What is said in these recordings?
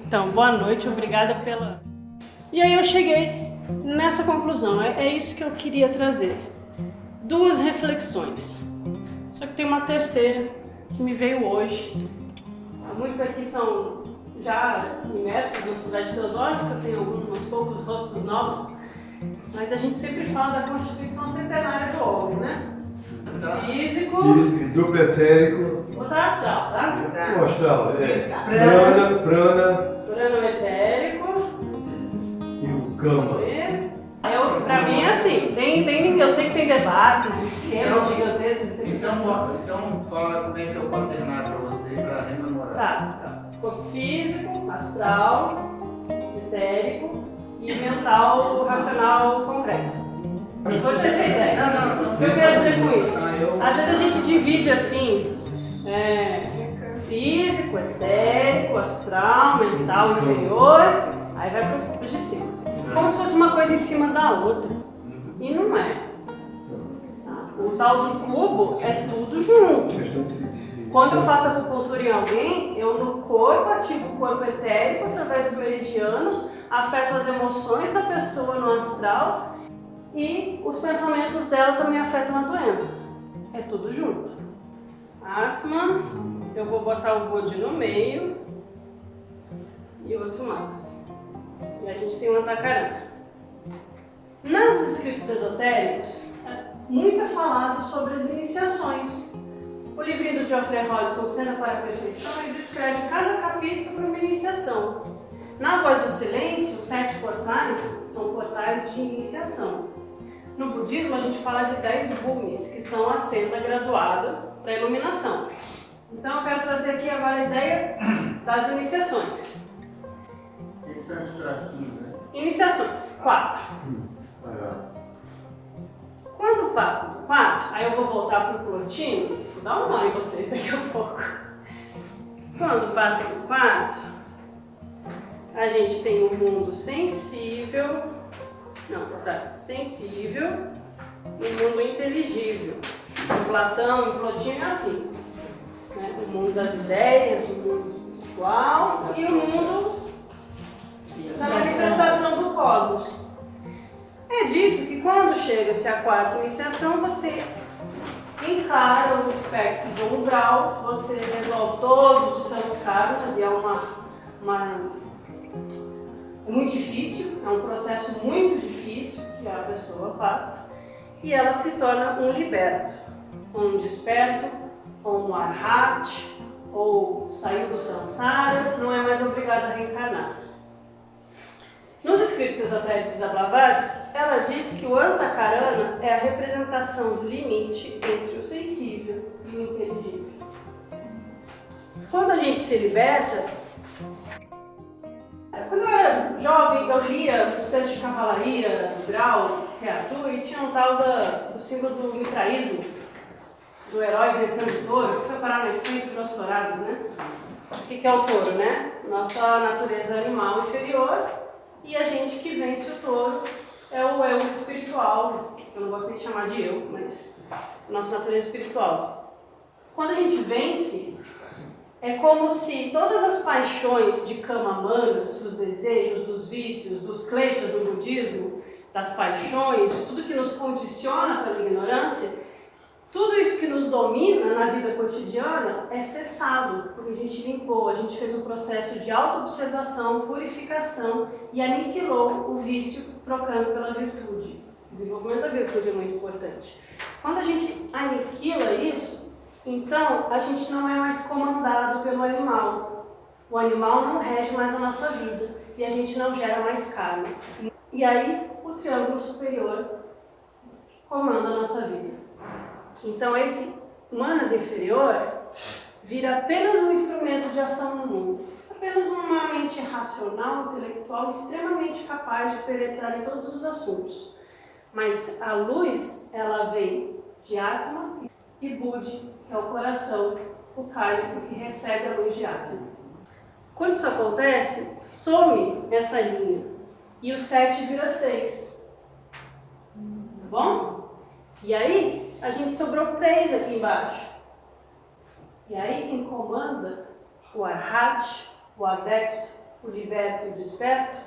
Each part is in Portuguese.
Então, boa noite, obrigada pela... E aí eu cheguei nessa conclusão, é isso que eu queria trazer. Duas reflexões. Só que tem uma terceira que me veio hoje. Muitos aqui são já imersos na sociedade filosófica, tem alguns poucos rostos novos, mas a gente sempre fala da Constituição Centenária do Homem, né? Físico, duplo etérico, vou dar astral, tá? o astral, Prana etérico e o Kama. Pra mim é assim, eu sei que tem debates, esquemas gigantescos. Então fala como é que é o quaternário para você, para rememorar. Tá. Corpo físico, astral, etérico e mental, racional, concreto. Vou te ter ideia. O que eu quero dizer com isso? Às vezes a gente divide assim, físico, etérico, astral, mental, inferior, aí vai para os de cima. Como se fosse uma coisa em cima da outra. E não é. O tal do cubo é tudo junto. Quando eu faço acupuntura em alguém, eu no corpo ativo o corpo etérico através dos meridianos, afeto as emoções da pessoa no astral e os pensamentos dela também afetam a doença. É tudo junto. Atman, eu vou botar o Bodhi no meio e outro Manas. E a gente tem o Antakarana. Nos escritos esotéricos, muito é falado sobre as iniciações. O livrinho do Geoffrey Hodgson, Cena para a Perfeição, ele descreve cada capítulo para uma iniciação. Na Voz do Silêncio, os 7 portais são portais de iniciação. No budismo, a gente fala de 10 bhumis, que são a senda graduada para a iluminação. Então, eu quero trazer aqui agora a ideia das iniciações. Esses são os tracinhos, né? Iniciações, 4. Quando passa do 4, aí eu vou voltar para o Plotino, vou dar um nó em vocês daqui a pouco. Quando passa do 4, a gente tem um mundo sensível, sensível e um mundo inteligível. O Platão e Plotino é assim, né? O mundo das ideias, o mundo espiritual e o mundo da manifestação do cosmos. É dito que quando chega-se à 4ª iniciação, você encara o espectro do umbral, você resolve todos os seus karmas e é muito difícil, é um processo muito difícil que a pessoa passa e ela se torna um liberto, um desperto, ou um arhat, ou saiu do samsara, não é mais obrigado a reencarnar. Nos escritos esotéricos da Blavatsky, ela diz que o Antakarana é a representação do limite entre o sensível e o inteligível. Quando a gente se liberta, quando eu era jovem, eu lia os textos de cavalaria, do grau, criatura, e tinha um tal do símbolo do mitraísmo, do herói vencendo o touro, que foi parar na Espanha e nos tourados, né? O que é o touro, né? Nossa natureza animal inferior. E a gente que vence o touro é o eu espiritual, eu não gosto nem de chamar de eu, mas nossa natureza espiritual. Quando a gente vence, é como se todas as paixões de kama manas, dos desejos, dos vícios, dos kleshas do budismo, das paixões, de tudo que nos condiciona pela ignorância, tudo isso que nos domina na vida cotidiana é cessado, porque a gente limpou, a gente fez um processo de autoobservação, purificação e aniquilou o vício trocando pela virtude. O desenvolvimento da virtude é muito importante. Quando a gente aniquila isso, então a gente não é mais comandado pelo animal. O animal não rege mais a nossa vida e a gente não gera mais karma. E aí o triângulo superior comanda a nossa vida. Então esse Manas inferior vira apenas um instrumento de ação no mundo, apenas uma mente racional, intelectual, extremamente capaz de penetrar em todos os assuntos. Mas a luz, ela vem de Atma e Budi, que é o coração, o cálice que recebe a luz de Atma. Quando isso acontece, some essa linha e o 7 vira 6. Tá bom? E aí, a gente sobrou 3 aqui embaixo. E aí quem comanda o arhat, o adepto, o liberto e o desperto,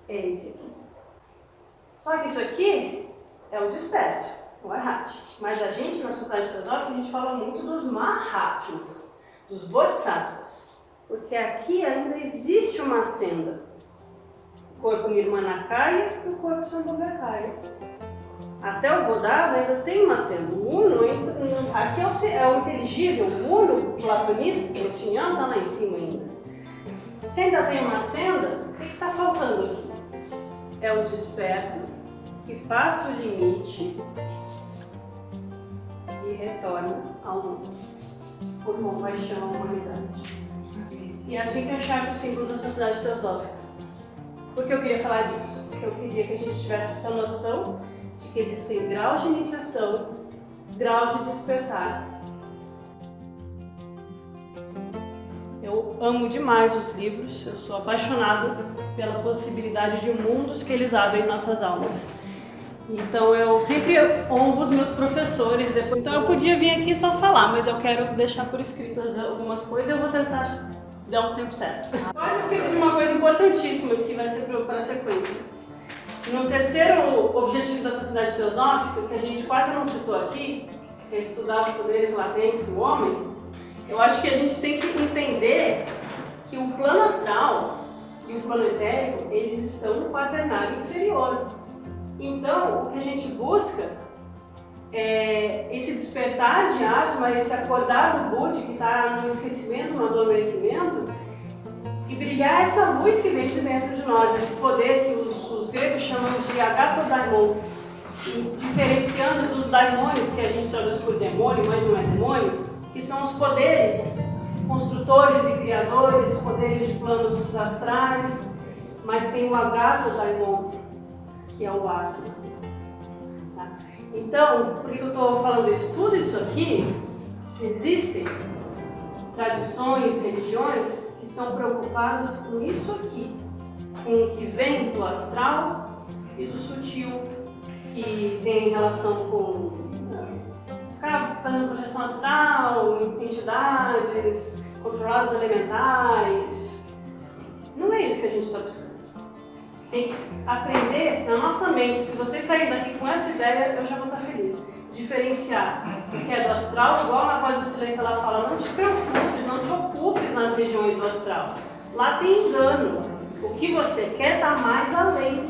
é esse aqui. Só que isso aqui é o desperto, o arhat. Mas a gente, na sociedade teosófica, a gente fala muito dos mahatmas, dos bodhisattvas. Porque aqui ainda existe uma senda. O corpo Nirmanakaya e o corpo Sambhogakaya. Até o Bodhava ainda tem uma senda. O Uno, aqui é o inteligível, o Uno platonista, que eu tinha, está lá em cima ainda. Se ainda tem uma senda, o que está faltando aqui? É o desperto, que passa o limite e retorna ao mundo, por compaixão à humanidade. E é assim que eu enxergo o símbolo da sociedade teosófica. Por que eu queria falar disso? Porque eu queria que a gente tivesse essa noção de que existem graus de iniciação, graus de despertar. Eu amo demais os livros, eu sou apaixonada pela possibilidade de mundos que eles abrem em nossas almas. Então eu sempre honro os meus professores. Então eu podia vir aqui só falar, mas eu quero deixar por escrito algumas coisas e eu vou tentar dar um tempo certo. Quase esqueci de uma coisa importantíssima que vai ser para a sequência. No terceiro objetivo da sociedade teosófica, que a gente quase não citou aqui, que é estudar os poderes latentes do homem, eu acho que a gente tem que entender que o plano astral e o plano etérico, eles estão no quaternário inferior. Então, o que a gente busca é esse despertar de Atma, esse acordar do Budi que está no esquecimento, no adormecimento, e brilhar essa luz que vem de dentro de nós, esse poder que os gregos chamam de Agatodaimon, diferenciando dos daimones, que a gente traduz por demônio, mas não é demônio, que são os poderes construtores e criadores, poderes de planos astrais, mas tem o Agatodaimon, que é o Atma. Tá? Então, por que eu estou falando isso? Tudo isso aqui, existem tradições, religiões que estão preocupadas com isso aqui, com o que vem do astral e do sutil, que tem relação com ficar fazendo projeção astral, entidades, controlados elementais. Não é isso que a gente está buscando. Tem que aprender na nossa mente. Se você sair daqui com essa ideia, eu já vou estar feliz. Diferenciar o que é do astral, igual na Voz do Silêncio ela fala, não te preocupes, não te ocupes nas regiões do astral. Lá tem engano. O que você quer está mais além.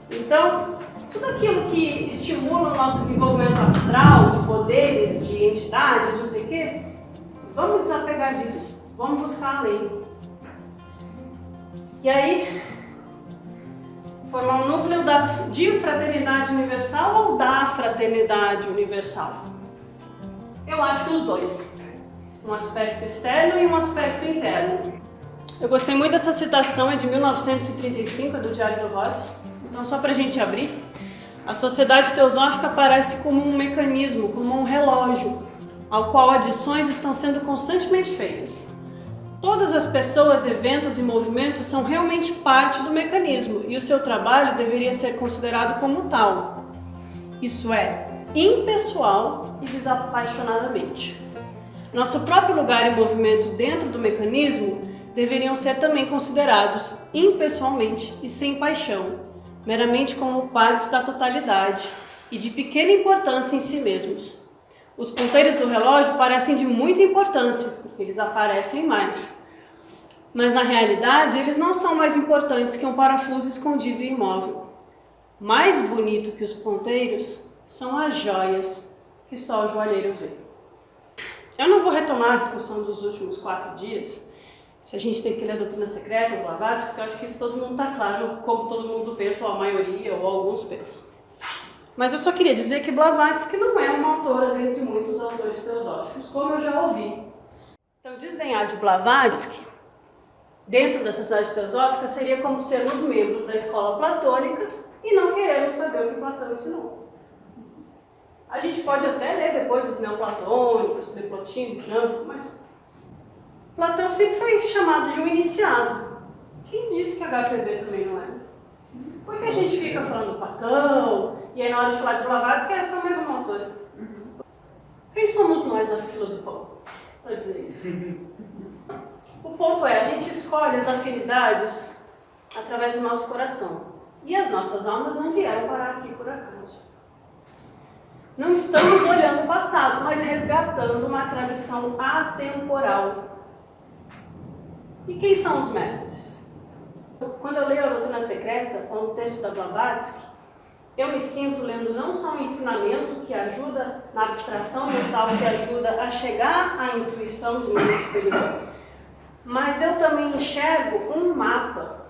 Então, tudo aquilo que estimula o nosso desenvolvimento astral, de poderes, de entidades, não sei o quê, vamos desapegar disso. Vamos buscar além. E aí, formar um núcleo de fraternidade universal ou da fraternidade universal? Eu acho que os dois. Um aspecto externo e um aspecto interno. Eu gostei muito dessa citação, é de 1935, é do Diário do Rhodes. Então, só para a gente abrir, a sociedade teosófica aparece como um mecanismo, como um relógio, ao qual adições estão sendo constantemente feitas. Todas as pessoas, eventos e movimentos são realmente parte do mecanismo e o seu trabalho deveria ser considerado como tal. Isso é, impessoal e desapaixonadamente. Nosso próprio lugar e movimento dentro do mecanismo deveriam ser também considerados impessoalmente e sem paixão, meramente como partes da totalidade e de pequena importância em si mesmos. Os ponteiros do relógio parecem de muita importância, porque eles aparecem mais. Mas na realidade, eles não são mais importantes que um parafuso escondido e imóvel. Mais bonito que os ponteiros são as joias que só o joalheiro vê. Eu não vou retomar a discussão dos últimos 4 dias, se a gente tem que ler a doutrina secreta ou Blavatsky, porque eu acho que isso todo mundo está claro, como todo mundo pensa, ou a maioria, ou alguns pensam. Mas eu só queria dizer que Blavatsky não é uma autora dentre muitos autores teosóficos, como eu já ouvi. Então, desdenhar de Blavatsky, dentro da sociedade teosófica, seria como sermos membros da escola platônica e não querermos saber o que Platão ensinou. A gente pode até ler depois os neoplatônicos, de Plotino, Jambo, mas Platão sempre foi chamado de um iniciado. Quem disse que HPB também não é? Por que a gente fica falando Platão, e aí na hora de falar de Blavatsky é só mais uma autora? Quem somos nós da fila do pão para dizer isso? O ponto é, a gente escolhe as afinidades através do nosso coração. E as nossas almas não vieram parar aqui por acaso. Não estamos olhando o passado, mas resgatando uma tradição atemporal. E quem são os mestres? Quando eu leio a Doutrina Secreta, ou um texto da Blavatsky, eu me sinto lendo não só um ensinamento que ajuda na abstração mental, que ajuda a chegar à intuição de nível superior, mas eu também enxergo um mapa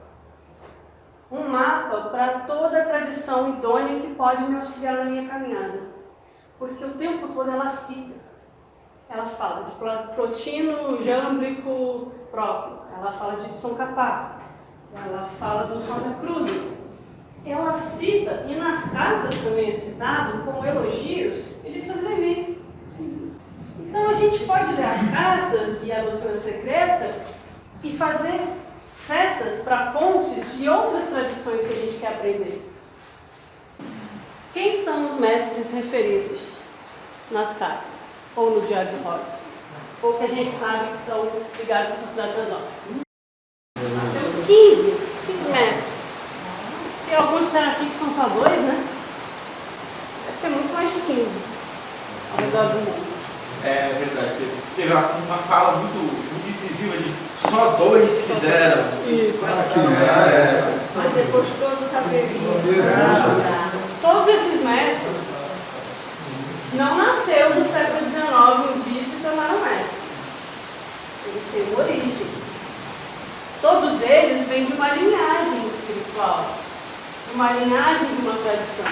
para toda a tradição idônea que pode me auxiliar na minha caminhada. Porque o tempo todo ela cita. Ela fala de Plotino Jámblico próprio, ela fala de Tsongkhapa, ela fala dos Rosa Cruzes. Ela cita, e nas cartas também é citado, como elogios, Eliphas Levi. Então a gente pode ler as cartas e a Doutrina Secreta e fazer setas para fontes de outras tradições que a gente quer aprender. Quem são os mestres referidos nas cartas? Ou no Diário do Rhodes? Ou que a gente sabe que são ligados à Sociedade Teosófica? Temos 15 mestres. Tem alguns aqui que são só 2, né? Deve ter muito mais de 15 ao redor do mundo. É verdade, teve uma fala muito decisiva de só 2 fizeram. Isso. Mas depois todos saberiam. Todos esses mestres não nasceram no século XIX um dia e se tornaram mestres. Eles têm uma origem. Todos eles vêm de uma linhagem espiritual, de uma linhagem de uma tradição.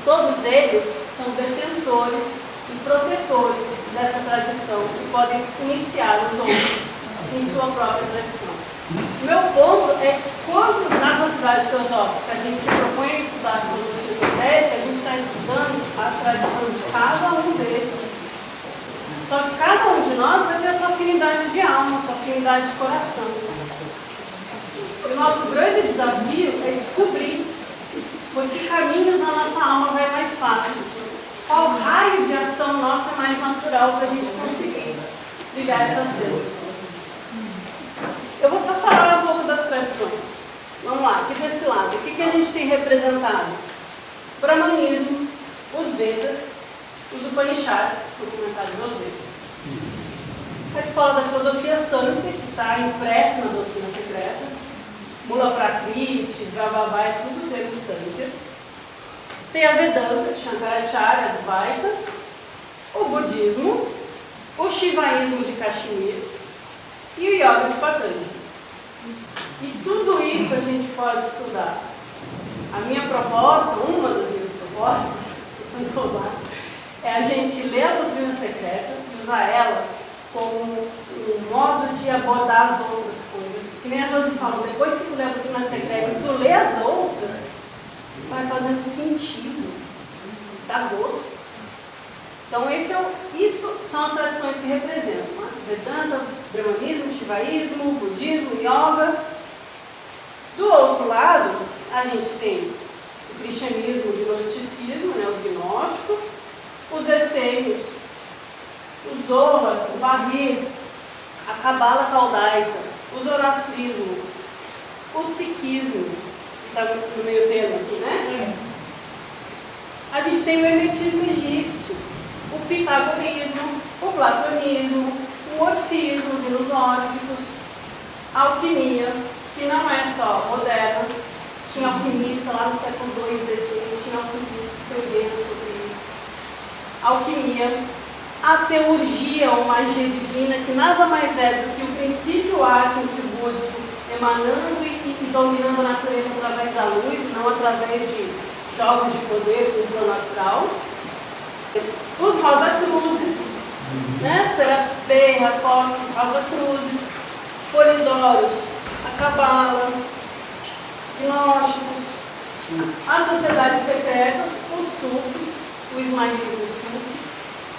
Todos eles são detentores e protetores dessa tradição que podem iniciar os outros em sua própria tradição. O meu ponto é que quando na sociedade teosófica a gente se propõe a estudar a filosofia esotérica, a gente está estudando a tradição de cada um desses. Só que cada um de nós vai ter a sua afinidade de alma, a sua afinidade de coração. E o nosso grande desafio é descobrir por que caminhos na nossa alma vai mais fácil. Qual raio de ação nossa é mais natural para a gente conseguir ligar essa cena. Eu vou só falar um pouco das tradições. Vamos lá, aqui desse lado. O que a gente tem representado? O Brahmanismo, os Vedas, os Upanishads, que são comentados nos Vedas. A escola da filosofia Sankhya, que está impressa na Doutrina Secreta. Mula Prakriti, Gravavai, tudo termo Sankhya. Tem a Vedanta, Shankaracharya, Advaita, o Budismo, o Shivaísmo de Kashmir e o Yoga de Patanjali. E tudo isso a gente pode estudar. A minha proposta, uma das minhas propostas, sendo ousada, é a gente ler a Doutrina Secreta e usar ela como um modo de abordar as outras coisas. Que nem a Josi falou, depois que tu lê a Doutrina Secreta e tu lê as outras, vai fazendo sentido, dá gosto. Então isso são as tradições que representam, né? Vedanta, Brahmanismo, Shivaísmo, Budismo, Yoga. Do outro lado, a gente tem o cristianismo e o gnosticismo, né, os gnósticos, os essênios, o Zohar, o Bahir, a Cabala Caldaica, o zoroastrismo, o sikhismo, que está no meio termo aqui, né? A gente tem o hermetismo egípcio, o pitagorismo, o platonismo, o orfismo, os filosóficos, a alquimia, que não é só moderna, tinha alquimista lá no século II DC, tinha alquimista escrevendo sobre isso. Alquimia, a teurgia ou magia divina, que nada mais é do que o princípio átomo búdico emanando e dominando a natureza através da luz, não através de jogos de poder com o plano astral. Os Rosa Cruzes, né? Serapis Bey, Raposse, Rosa Cruzes, Polidoros, a Cabala, gnósticos, as sociedades secretas, os sufis, o ismaelismo sufi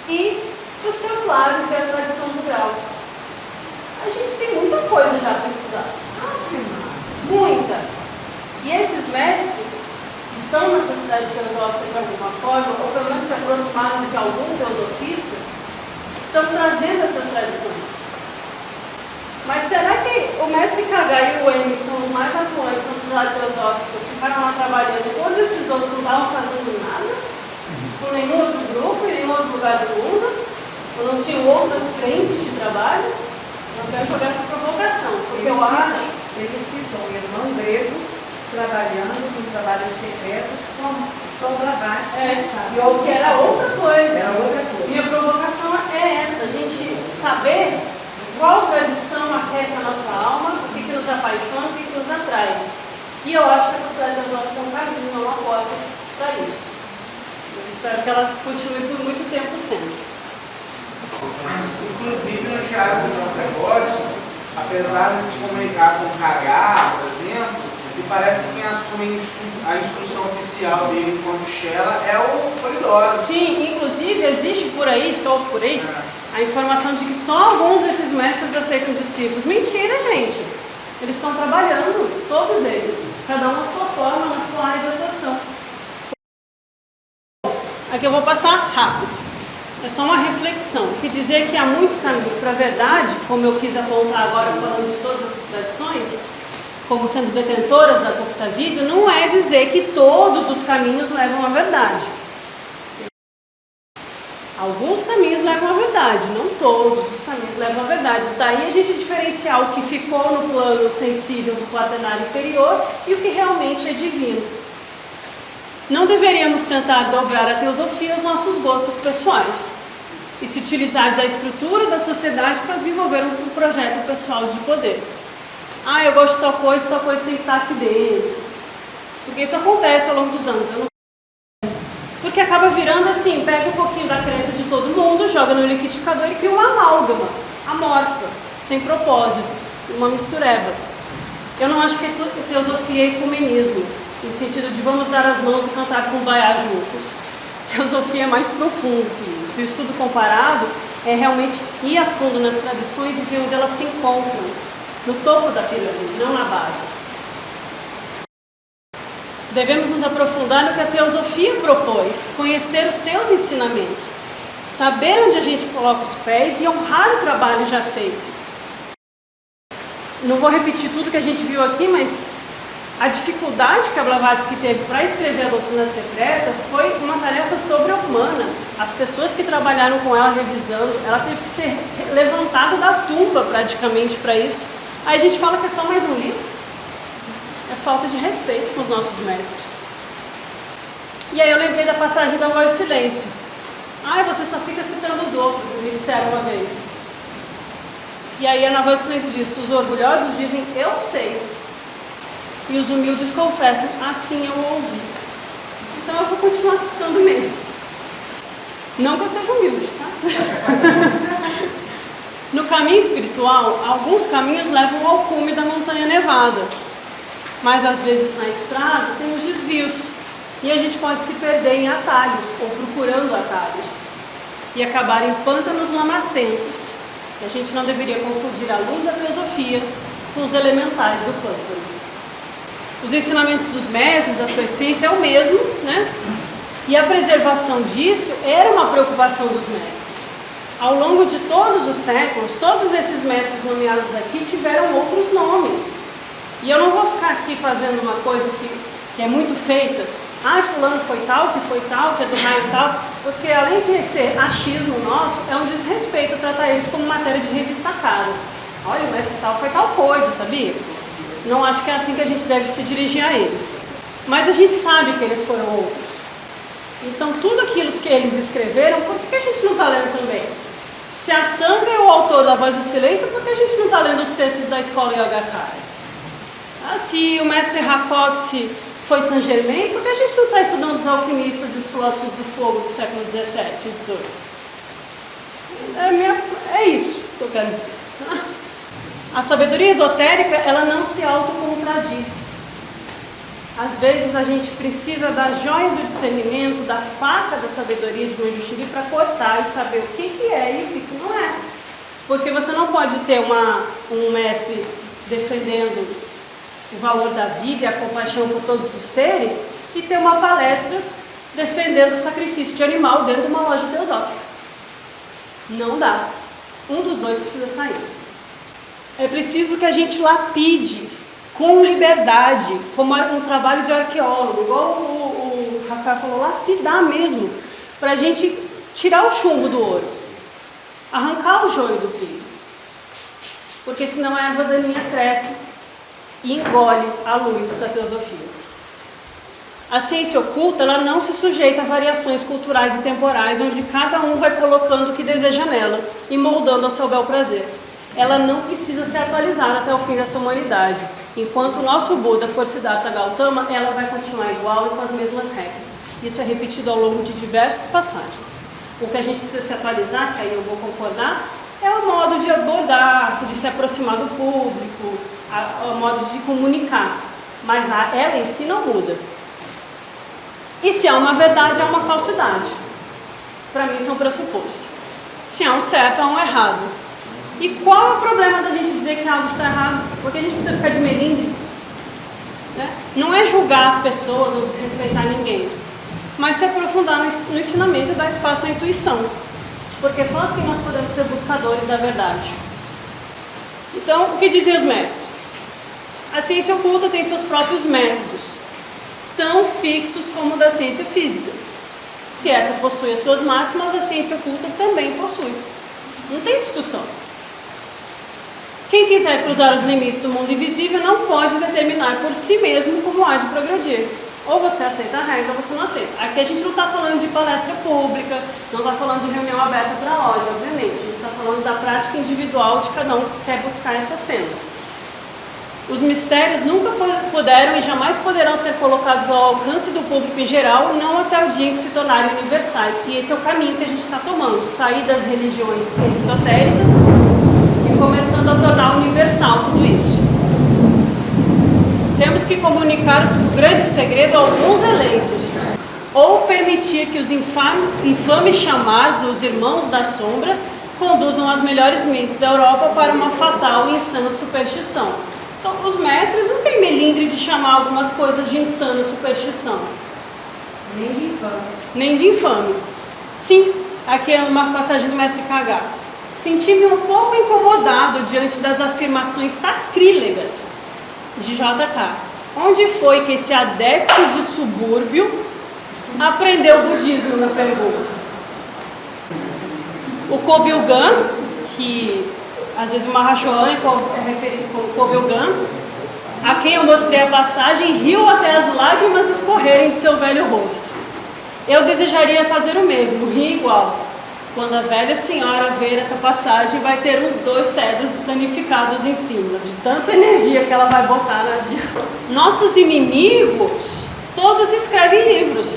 e os templários e a tradição rural. A gente tem muita coisa já para estudar. Muita. E esses mestres estão na sociedade teosófica de alguma forma, ou pelo menos se aproximaram de algum teosofista, estão trazendo essas tradições. Mas será que o mestre Kagá e o Eng, que são os mais atuantes na sociedade teosófica, ficaram lá trabalhando e todos esses outros não estavam fazendo nada? Com nenhum outro grupo, em nenhum outro lugar do mundo? Ou não tinham outras frentes de trabalho? Eu quero jogar essa provocação, porque eu acho... Ele citou o irmão grego trabalhando com trabalho secreto, só Blavatsky. Que era outra coisa. Era outra coisa. Minha provocação é essa, a gente saber qual tradição aquece a nossa alma, o que nos apaixona, o que nos atrai. E eu acho que a sociedade teosófica é um caminho, não uma porta para isso. Eu espero que elas continuem por muito tempo sendo. Inclusive no Teatro de João Gregório, apesar de se comunicar com o Kagá, por exemplo, e parece que quem assume a instrução oficial dele enquanto Shela é o Polidoro. Sim, inclusive existe por aí, solto por aí, a informação de que só alguns desses mestres aceitam discípulos. Mentira, gente! Eles estão trabalhando, todos eles, cada um na sua forma, na sua área de atuação. Aqui eu vou passar rápido. É só uma reflexão. Que dizer que há muitos caminhos para a verdade, como eu quis apontar agora falando de todas essas tradições, como sendo detentoras da Gupta Vidya, não é dizer que todos os caminhos levam à verdade. Alguns caminhos levam à verdade, não todos os caminhos levam à verdade. Daí a gente diferenciar o que ficou no plano sensível do quaternário inferior e o que realmente é divino. Não deveríamos tentar dobrar a teosofia aos nossos gostos pessoais e se utilizar da estrutura da sociedade para desenvolver um projeto pessoal de poder. Ah, eu gosto de tal coisa tem que estar aqui dentro. Porque isso acontece ao longo dos anos. Porque acaba virando assim, pega um pouquinho da crença de todo mundo, joga no liquidificador e cria uma amálgama, amorfa, sem propósito, uma mistureba. Eu não acho que teosofia é ecumenismo, no sentido de vamos dar as mãos e cantar com baiá juntos. Teosofia é mais profundo que isso. O estudo comparado é realmente ir a fundo nas tradições e ver onde elas se encontram, no topo da pirâmide, não na base. Devemos nos aprofundar no que a teosofia propôs, conhecer os seus ensinamentos, saber onde a gente coloca os pés e honrar o trabalho já feito. Não vou repetir tudo que a gente viu aqui, mas a dificuldade que a Blavatsky teve para escrever a doutrina secreta foi uma tarefa sobre-humana. As pessoas que trabalharam com ela revisando, ela teve que ser levantada da tumba praticamente para isso. Aí a gente fala que é só mais um livro. É falta de respeito com os nossos mestres. E aí eu lembrei da passagem da voz do silêncio. Ai, você só fica citando os outros, me disseram uma vez. E aí na voz do silêncio diz, os orgulhosos dizem, eu sei. E os humildes confessam, assim eu ouvi. Então eu vou continuar citando mesmo. Não que eu seja humilde, tá? No caminho espiritual, alguns caminhos levam ao cume da montanha nevada. Mas às vezes na estrada tem os desvios. E a gente pode se perder em atalhos, ou procurando atalhos. E acabar em pântanos lamacentos. E a gente não deveria confundir a luz da filosofia com os elementais do pântano. Os ensinamentos dos mestres, a sua essência é o mesmo, né? E a preservação disso era uma preocupação dos mestres. Ao longo de todos os séculos, todos esses mestres nomeados aqui tiveram outros nomes. E eu não vou ficar aqui fazendo uma coisa que é muito feita. Ah, fulano foi tal, que é do raio tal. Porque além de ser achismo nosso, é um desrespeito tratar eles como matéria de revista Caras. Olha, o mestre tal foi tal coisa, sabia? Não acho que é assim que a gente deve se dirigir a eles. Mas a gente sabe que eles foram outros. Então tudo aquilo que eles escreveram, por que a gente não está lendo também? Se a Sangha é o autor da Voz do Silêncio, por que a gente não está lendo os textos da escola Yogacara? Se o mestre Rakotsi foi Saint Germain, por que a gente não está estudando os alquimistas e os filósofos do fogo do século XVII e XVIII? É isso que eu quero dizer. A sabedoria esotérica, ela não se autocontraduz. Às vezes a gente precisa da joia do discernimento, da faca da sabedoria de Manjushri para cortar e saber o que é e o que não é. Porque você não pode ter um mestre defendendo o valor da vida e a compaixão por todos os seres e ter uma palestra defendendo o sacrifício de animal dentro de uma loja teosófica. Não dá. Um dos dois precisa sair. É preciso que a gente lapide com liberdade, como um trabalho de arqueólogo, igual o Rafael falou, lapidar mesmo, para a gente tirar o chumbo do ouro, arrancar o joio do trigo, porque senão a erva daninha cresce e engole a luz da teosofia. A ciência oculta, ela não se sujeita a variações culturais e temporais, onde cada um vai colocando o que deseja nela e moldando ao seu bel prazer. Ela não precisa ser atualizada até o fim dessa humanidade. Enquanto o nosso Buda for Siddhartha Gautama, ela vai continuar igual e com as mesmas regras. Isso é repetido ao longo de diversas passagens. O que a gente precisa se atualizar, que aí eu vou concordar, é o modo de abordar, de se aproximar do público, o modo de comunicar. Mas ela em si não muda. E se há uma verdade, há uma falsidade. Para mim isso é um pressuposto. Se há um certo, há um errado. E qual é o problema da gente dizer que algo está errado? Porque a gente precisa ficar de melindre, né? Não é julgar as pessoas ou desrespeitar ninguém, mas se aprofundar no ensinamento e dar espaço à intuição. Porque só assim nós podemos ser buscadores da verdade. Então, o que diziam os mestres? A ciência oculta tem seus próprios métodos, tão fixos como o da ciência física. Se essa possui as suas máximas, a ciência oculta também possui. Não tem discussão. Quem quiser cruzar os limites do mundo invisível não pode determinar por si mesmo como há de progredir. Ou você aceita a regra ou você não aceita. Aqui a gente não está falando de palestra pública, não está falando de reunião aberta para a loja, obviamente. A gente está falando da prática individual de cada um que quer buscar essa senda. Os mistérios nunca puderam e jamais poderão ser colocados ao alcance do público em geral, não até o dia em que se tornarem universais. E esse é o caminho que a gente está tomando, sair das religiões esotéricas e começando a tornar universal tudo isso. Temos que comunicar o grande segredo a alguns eleitos, ou permitir que os infames chamados, os irmãos da sombra, conduzam as melhores mentes da Europa para uma fatal e insana superstição. Então, os mestres não têm melindre de chamar algumas coisas de insana superstição. Nem de infame. Nem de infame. Sim, aqui é uma passagem do mestre K.H. Senti-me um pouco incomodado diante das afirmações sacrílegas de J.K. Onde foi que esse adepto de subúrbio aprendeu o budismo, na pergunta? O Kobyugan, que às vezes o Mahachohan é referido como Kobyugan, a quem eu mostrei a passagem, riu até as lágrimas escorrerem de seu velho rosto. Eu desejaria fazer o mesmo, rir igual. Quando a velha senhora ver essa passagem, vai ter uns 2 cedros danificados em cima, de tanta energia que ela vai botar na vida. Nossos inimigos, todos escrevem livros.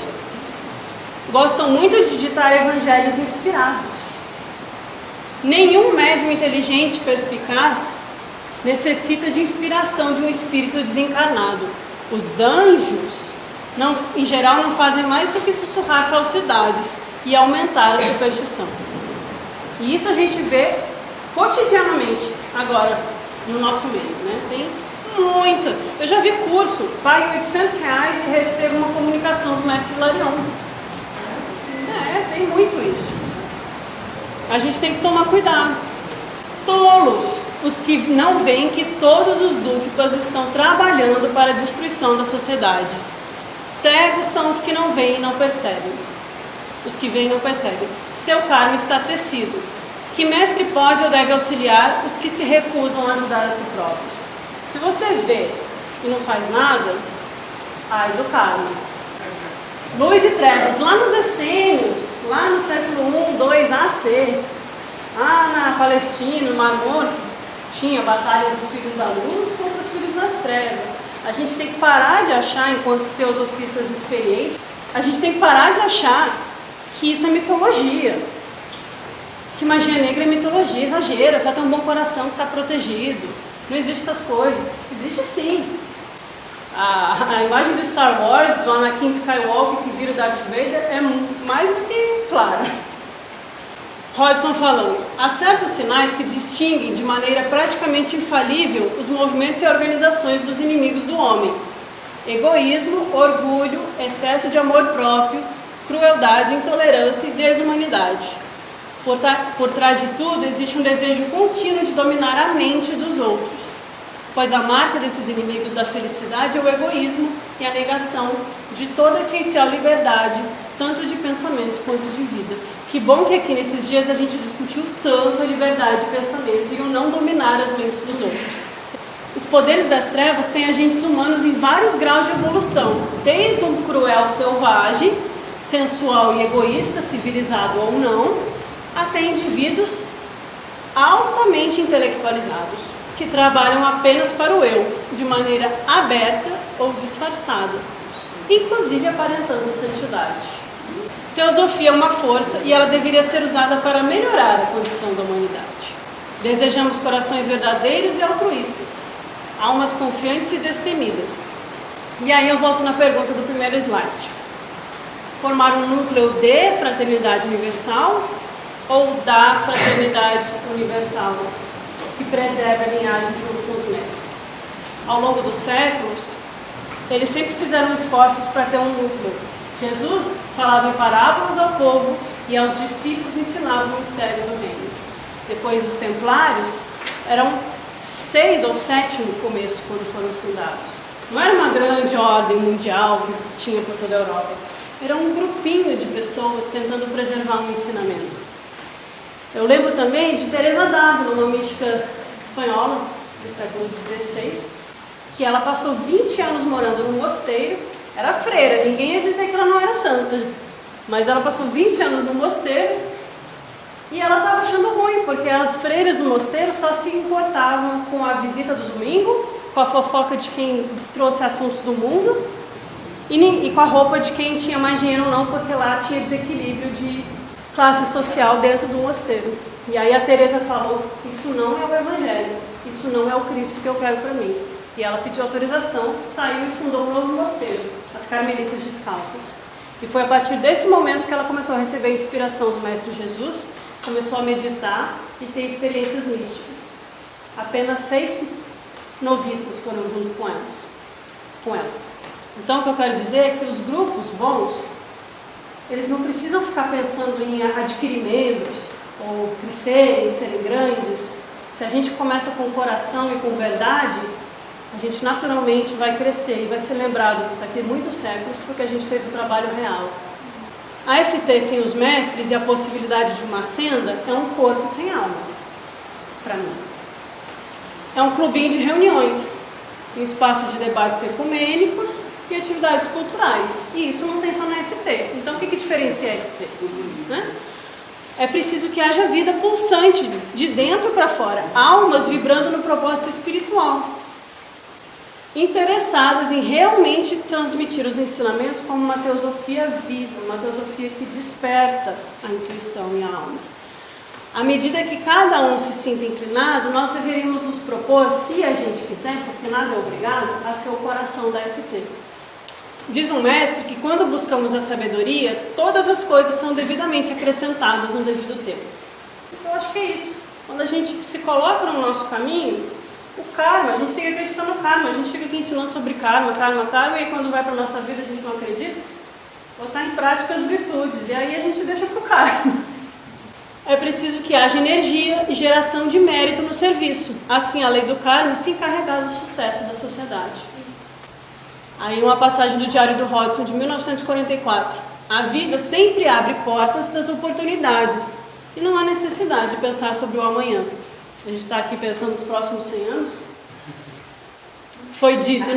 Gostam muito de ditar evangelhos inspirados. Nenhum médium inteligente e perspicaz necessita de inspiração de um espírito desencarnado. Os anjos, em geral, não fazem mais do que sussurrar falsidades e aumentar a superstição. E isso a gente vê cotidianamente agora no nosso meio, né? Tem muita. Eu já vi curso, pague R$800 e recebo uma comunicação do mestre Larion. Tem muito isso. A gente tem que tomar cuidado. Tolos os que não veem que todos os dúctipas estão trabalhando para a destruição da sociedade. Cegos são os que não veem e não percebem. Os que veem não percebem. Seu karma está tecido. Que mestre pode ou deve auxiliar os que se recusam a ajudar a si próprios? Se você vê e não faz nada, ai do karma. Luz e trevas, lá nos essênios, lá no século 1, 2 AC, lá na Palestina, no Mar Morto, tinha a batalha dos filhos da luz contra os filhos das trevas. A gente tem que parar de achar, enquanto teosofistas experientes, a gente tem que parar de achar que isso é mitologia, que magia negra é mitologia, exagero, só tem um bom coração que está protegido. Não existe essas coisas. Existe sim. A imagem do Star Wars, do Anakin Skywalker que vira o Darth Vader, é mais do que clara. Hodgson falando, há certos sinais que distinguem de maneira praticamente infalível os movimentos e organizações dos inimigos do homem. Egoísmo, orgulho, excesso de amor próprio, crueldade, intolerância e desumanidade. Por trás de tudo, existe um desejo contínuo de dominar a mente dos outros, pois a marca desses inimigos da felicidade é o egoísmo e a negação de toda a essencial liberdade, tanto de pensamento quanto de vida. Que bom que aqui nesses dias a gente discutiu tanto a liberdade de pensamento e o não dominar as mentes dos outros. Os poderes das trevas têm agentes humanos em vários graus de evolução, desde um cruel selvagem, sensual e egoísta, civilizado ou não, até indivíduos altamente intelectualizados, que trabalham apenas para o eu, de maneira aberta ou disfarçada, inclusive aparentando santidade. Teosofia é uma força e ela deveria ser usada para melhorar a condição da humanidade. Desejamos corações verdadeiros e altruístas, almas confiantes e destemidas. E aí eu volto na pergunta do primeiro slide. Formar um núcleo de fraternidade universal ou da fraternidade universal, que preserva a linhagem junto com os mestres. Ao longo dos séculos, eles sempre fizeram esforços para ter um núcleo. Jesus falava em parábolas ao povo e aos discípulos ensinava o mistério do reino. Depois os templários, eram 6 ou 7 no começo, quando foram fundados. Não era uma grande ordem mundial que tinha por toda a Europa. Era um grupinho de pessoas tentando preservar um ensinamento. Eu lembro também de Teresa d'Ávila, uma mística espanhola do século XVI, que ela passou 20 anos morando num mosteiro, era freira, ninguém ia dizer que ela não era santa, mas ela passou 20 anos no mosteiro e ela estava achando ruim, porque as freiras do mosteiro só se importavam com a visita do domingo, com a fofoca de quem trouxe assuntos do mundo e com a roupa de quem tinha mais dinheiro ou não, porque lá tinha desequilíbrio de classe social dentro do mosteiro. E aí a Teresa falou, isso não é o Evangelho, isso não é o Cristo que eu quero para mim. E ela pediu autorização, saiu e fundou um novo mosteiro, as Carmelitas Descalças. E foi a partir desse momento que ela começou a receber a inspiração do Mestre Jesus, começou a meditar e ter experiências místicas. Apenas 6 noviças foram junto com ela. Então o que eu quero dizer é que os grupos bons, eles não precisam ficar pensando em adquirir membros ou crescerem, serem grandes. Se a gente começa com coração e com verdade, a gente naturalmente vai crescer e vai ser lembrado daqui a muitos séculos porque a gente fez o trabalho real. A ST sem os mestres e a possibilidade de uma senda é um corpo sem alma, para mim. É um clubinho de reuniões, um espaço de debates ecumênicos e atividades culturais. E isso não tem só na ST. Então o que diferencia a ST? Né? É preciso que haja vida pulsante, de dentro para fora, almas vibrando no propósito espiritual, interessadas em realmente transmitir os ensinamentos como uma teosofia viva, uma teosofia que desperta a intuição e a alma. À medida que cada um se sinta inclinado, nós deveríamos nos propor, se a gente quiser, porque nada é obrigado, a ser o coração da ST. Diz um mestre que quando buscamos a sabedoria, todas as coisas são devidamente acrescentadas no devido tempo. Eu acho que é isso. Quando a gente se coloca no nosso caminho, o karma, a gente tem que acreditar no karma. A gente fica aqui ensinando sobre karma, e aí quando vai para a nossa vida a gente não acredita. Botar em prática as virtudes, e aí a gente deixa para o karma. É preciso que haja energia e geração de mérito no serviço. Assim, a lei do karma se encarregar do sucesso da sociedade. Aí uma passagem do Diário do Hodgson de 1944. A vida sempre abre portas das oportunidades e não há necessidade de pensar sobre o amanhã. A gente está aqui pensando nos próximos 100 anos. Foi dito,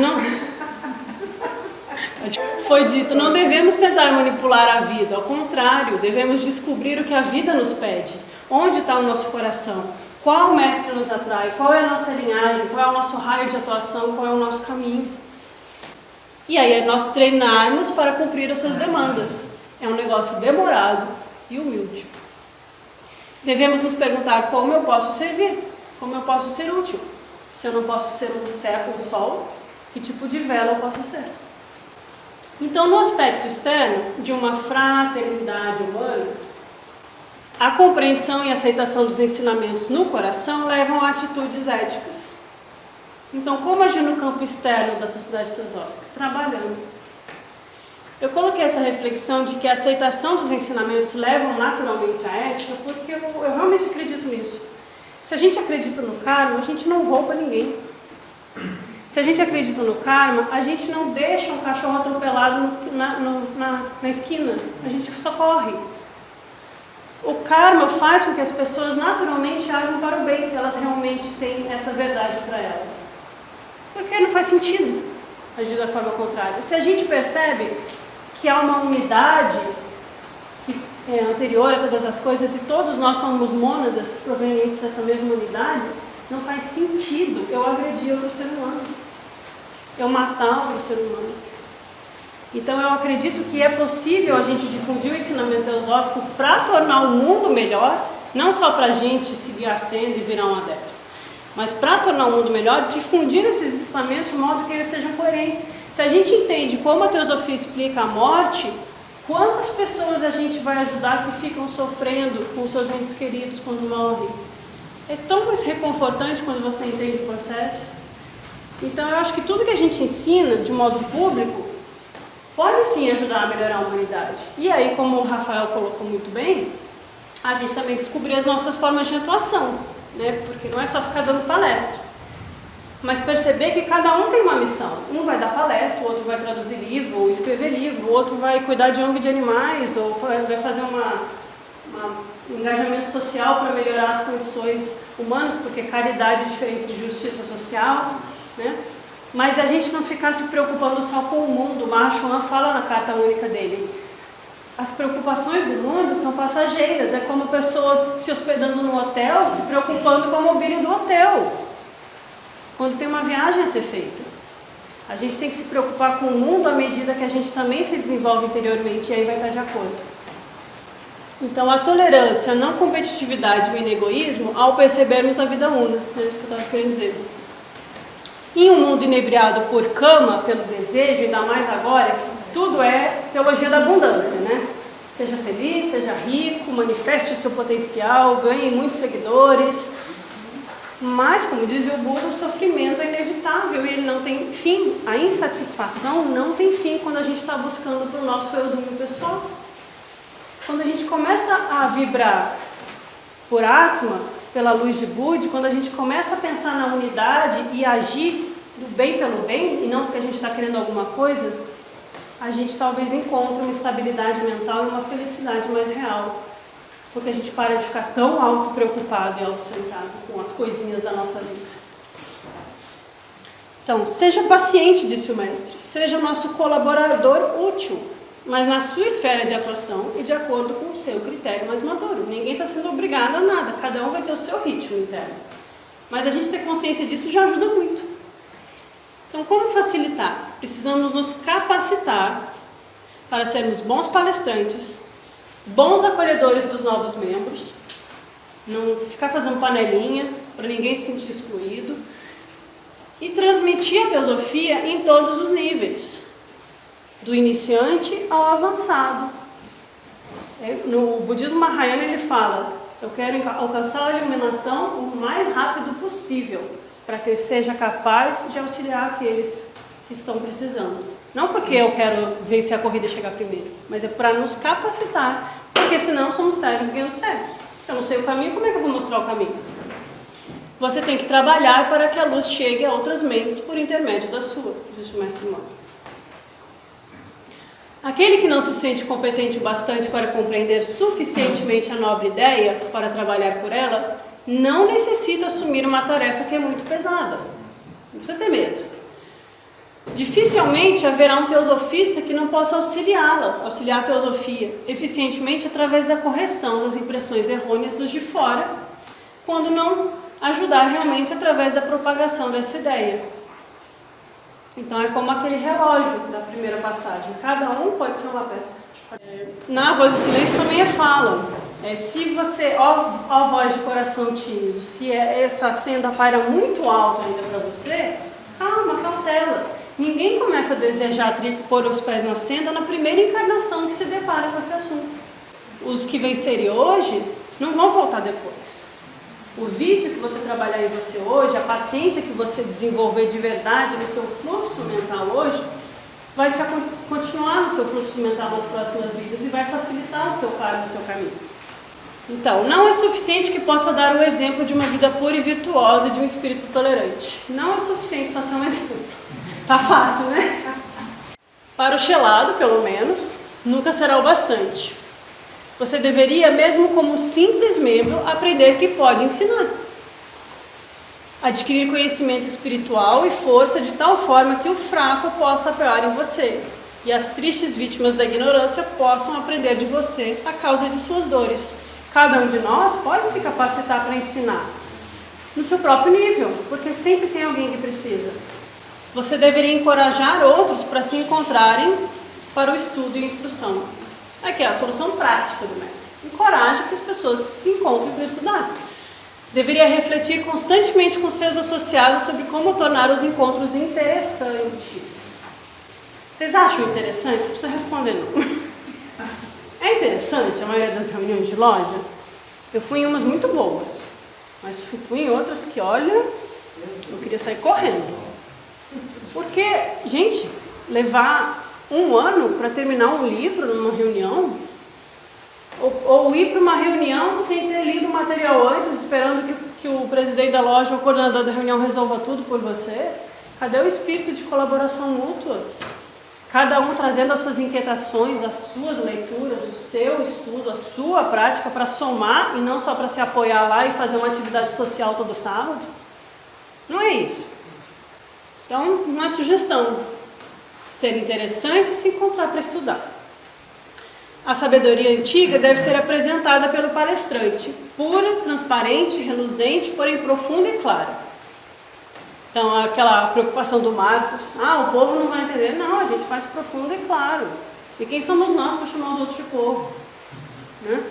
não devemos tentar manipular a vida. Ao contrário, devemos descobrir o que a vida nos pede. Onde está o nosso coração? Qual mestre nos atrai? Qual é a nossa linhagem? Qual é o nosso raio de atuação? Qual é o nosso caminho? E aí é nós treinarmos para cumprir essas demandas. É um negócio demorado e humilde. Devemos nos perguntar como eu posso servir, como eu posso ser útil. Se eu não posso ser um século sol, que tipo de vela eu posso ser? Então, no aspecto externo de uma fraternidade humana, a compreensão e aceitação dos ensinamentos no coração levam a atitudes éticas. Então, como agir no campo externo da sociedade teosófica? Trabalhando. Eu coloquei essa reflexão de que a aceitação dos ensinamentos levam naturalmente à ética, porque eu realmente acredito nisso. Se a gente acredita no karma, a gente não rouba ninguém. Se a gente acredita no karma, a gente não deixa um cachorro atropelado na esquina, a gente socorre. O karma faz com que as pessoas naturalmente ajam para o bem, se elas realmente têm essa verdade para elas. Porque não faz sentido agir da forma contrária. Se a gente percebe que há uma unidade que é anterior a todas as coisas e todos nós somos mônadas provenientes dessa mesma unidade, não faz sentido eu agredir outro ser humano, eu matar outro ser humano. Então eu acredito que é possível a gente difundir o ensinamento teosófico para tornar o mundo melhor, não só para a gente seguir a senda e virar um adepto, mas para tornar o mundo melhor, difundir esses ensinamentos de modo que eles sejam coerentes. Se a gente entende como a teosofia explica a morte, quantas pessoas a gente vai ajudar que ficam sofrendo com seus entes queridos quando morrem? É tão mais reconfortante quando você entende o processo. Então eu acho que tudo que a gente ensina de modo público pode sim ajudar a melhorar a humanidade. E aí, como o Rafael colocou muito bem, a gente também descobrir as nossas formas de atuação, né? Porque não é só ficar dando palestra, mas perceber que cada um tem uma missão. Um vai dar palestra, o outro vai traduzir livro, ou escrever livro, o outro vai cuidar de ONG de animais, ou vai fazer um engajamento social para melhorar as condições humanas, porque caridade é diferente de justiça social, né? Mas a gente não ficar se preocupando só com o mundo. O Maha Chohan fala na carta única dele: as preocupações do mundo são passageiras, é como pessoas se hospedando no hotel, se preocupando com a mobília do hotel, quando tem uma viagem a ser feita. A gente tem que se preocupar com o mundo à medida que a gente também se desenvolve interiormente, e aí vai estar de acordo. Então a tolerância, a não competitividade e o inegoísmo ao percebermos a vida una, é isso que eu estava querendo dizer. Em um mundo inebriado por cama, pelo desejo, ainda mais agora, tudo é teologia da abundância, né? Seja feliz, seja rico, manifeste o seu potencial, ganhe muitos seguidores. Mas, como dizia o Buda, o sofrimento é inevitável e ele não tem fim. A insatisfação não tem fim quando a gente está buscando para o nosso euzinho pessoal. Quando a gente começa a vibrar por Atma, pela luz de Budi, quando a gente começa a pensar na unidade e agir do bem pelo bem, e não porque a gente está querendo alguma coisa, a gente talvez encontre uma estabilidade mental e uma felicidade mais real. Porque a gente para de ficar tão auto-preocupado e auto-centrado com as coisinhas da nossa vida. Então, seja paciente, disse o mestre. Seja o nosso colaborador útil, mas na sua esfera de atuação e de acordo com o seu critério mais maduro. Ninguém está sendo obrigado a nada, cada um vai ter o seu ritmo interno. Mas a gente ter consciência disso já ajuda muito. Então, como facilitar? Precisamos nos capacitar para sermos bons palestrantes, bons acolhedores dos novos membros, não ficar fazendo panelinha para ninguém se sentir excluído, e transmitir a teosofia em todos os níveis, do iniciante ao avançado. No budismo Mahayana ele fala: eu quero alcançar a iluminação o mais rápido possível, para que eu seja capaz de auxiliar aqueles que estão precisando. Não porque eu quero ver se a corrida chegar primeiro, mas é para nos capacitar, porque senão somos cegos guiando cegos. Se eu não sei o caminho, como é que eu vou mostrar o caminho? Você tem que trabalhar para que a luz chegue a outras mentes por intermédio da sua, disse o mestre Moura. Aquele que não se sente competente o bastante para compreender suficientemente a nobre ideia para trabalhar por ela, não necessita assumir uma tarefa que é muito pesada. Não precisa ter medo. Dificilmente haverá um teosofista que não possa auxiliar a teosofia eficientemente através da correção das impressões errôneas dos de fora, quando não ajudar realmente através da propagação dessa ideia. Então é como aquele relógio da primeira passagem, cada um pode ser uma peça. Na Voz do Silêncio também falam, se você, ó voz de coração tímido, se essa senda paira muito alto ainda para você, calma, cautela. Ninguém começa a desejar pôr os pés na senda na primeira encarnação que se depara com esse assunto. Os que vencerem hoje não vão voltar depois. O vício que você trabalhar em você hoje, a paciência que você desenvolver de verdade no seu fluxo mental hoje, vai te continuar no seu fluxo mental nas próximas vidas e vai facilitar o seu karma, o seu caminho. Então, não é suficiente que possa dar o exemplo de uma vida pura e virtuosa e de um espírito tolerante. Não é suficiente só ser um exemplo. Tá fácil, né? Para o chelado, pelo menos, nunca será o bastante. Você deveria, mesmo como simples membro, aprender que pode ensinar. Adquirir conhecimento espiritual e força de tal forma que o fraco possa apoiar em você e as tristes vítimas da ignorância possam aprender de você a causa de suas dores. Cada um de nós pode se capacitar para ensinar no seu próprio nível, porque sempre tem alguém que precisa. Você deveria encorajar outros para se encontrarem para o estudo e instrução. Aqui é a solução prática do mestre. Encoraje que as pessoas se encontrem para estudar. Deveria refletir constantemente com seus associados sobre como tornar os encontros interessantes. Vocês acham interessante? Não precisa responder não. É interessante a maioria das reuniões de loja? Eu fui em umas muito boas, mas fui em outras que, olha, eu queria sair correndo. Porque, gente, levar um ano para terminar um livro numa reunião, ou ir para uma reunião sem ter lido o material antes, esperando que o presidente da loja ou o coordenador da reunião resolva tudo por você. Cadê o espírito de colaboração mútua? Cada um trazendo as suas inquietações, as suas leituras, o seu estudo, a sua prática para somar e não só para se apoiar lá e fazer uma atividade social todo sábado. Não é isso. Então, uma sugestão: ser interessante e se encontrar para estudar. A sabedoria antiga deve ser apresentada pelo palestrante, pura, transparente, reluzente, porém profunda e clara. Então, aquela preocupação do Marcos, o povo não vai entender. Não, a gente faz profundo e claro. E quem somos nós para chamar os outros de povo? Né?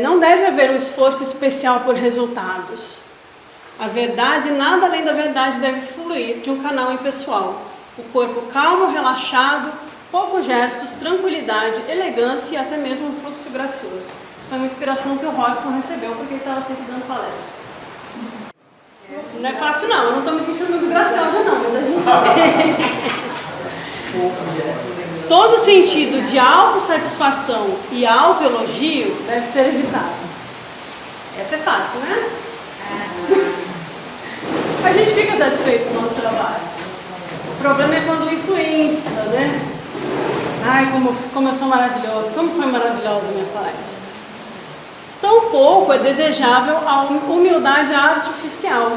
Não deve haver um esforço especial por resultados. A verdade, nada além da verdade, deve fluir de um canal impessoal. O corpo calmo, relaxado, poucos gestos, tranquilidade, elegância e até mesmo um fluxo gracioso. Isso foi uma inspiração que o Robson recebeu porque ele estava sempre dando palestra. Não é fácil não, eu não estou me sentindo muito graciosa não, mas a gente todo sentido de autossatisfação e autoelogio deve ser evitado. Essa é fácil, né? A gente fica satisfeito com o nosso trabalho. O problema é quando isso entra, né? Ai, como eu sou maravilhosa, como foi maravilhosa a minha palestra. Tampouco é desejável a humildade artificial.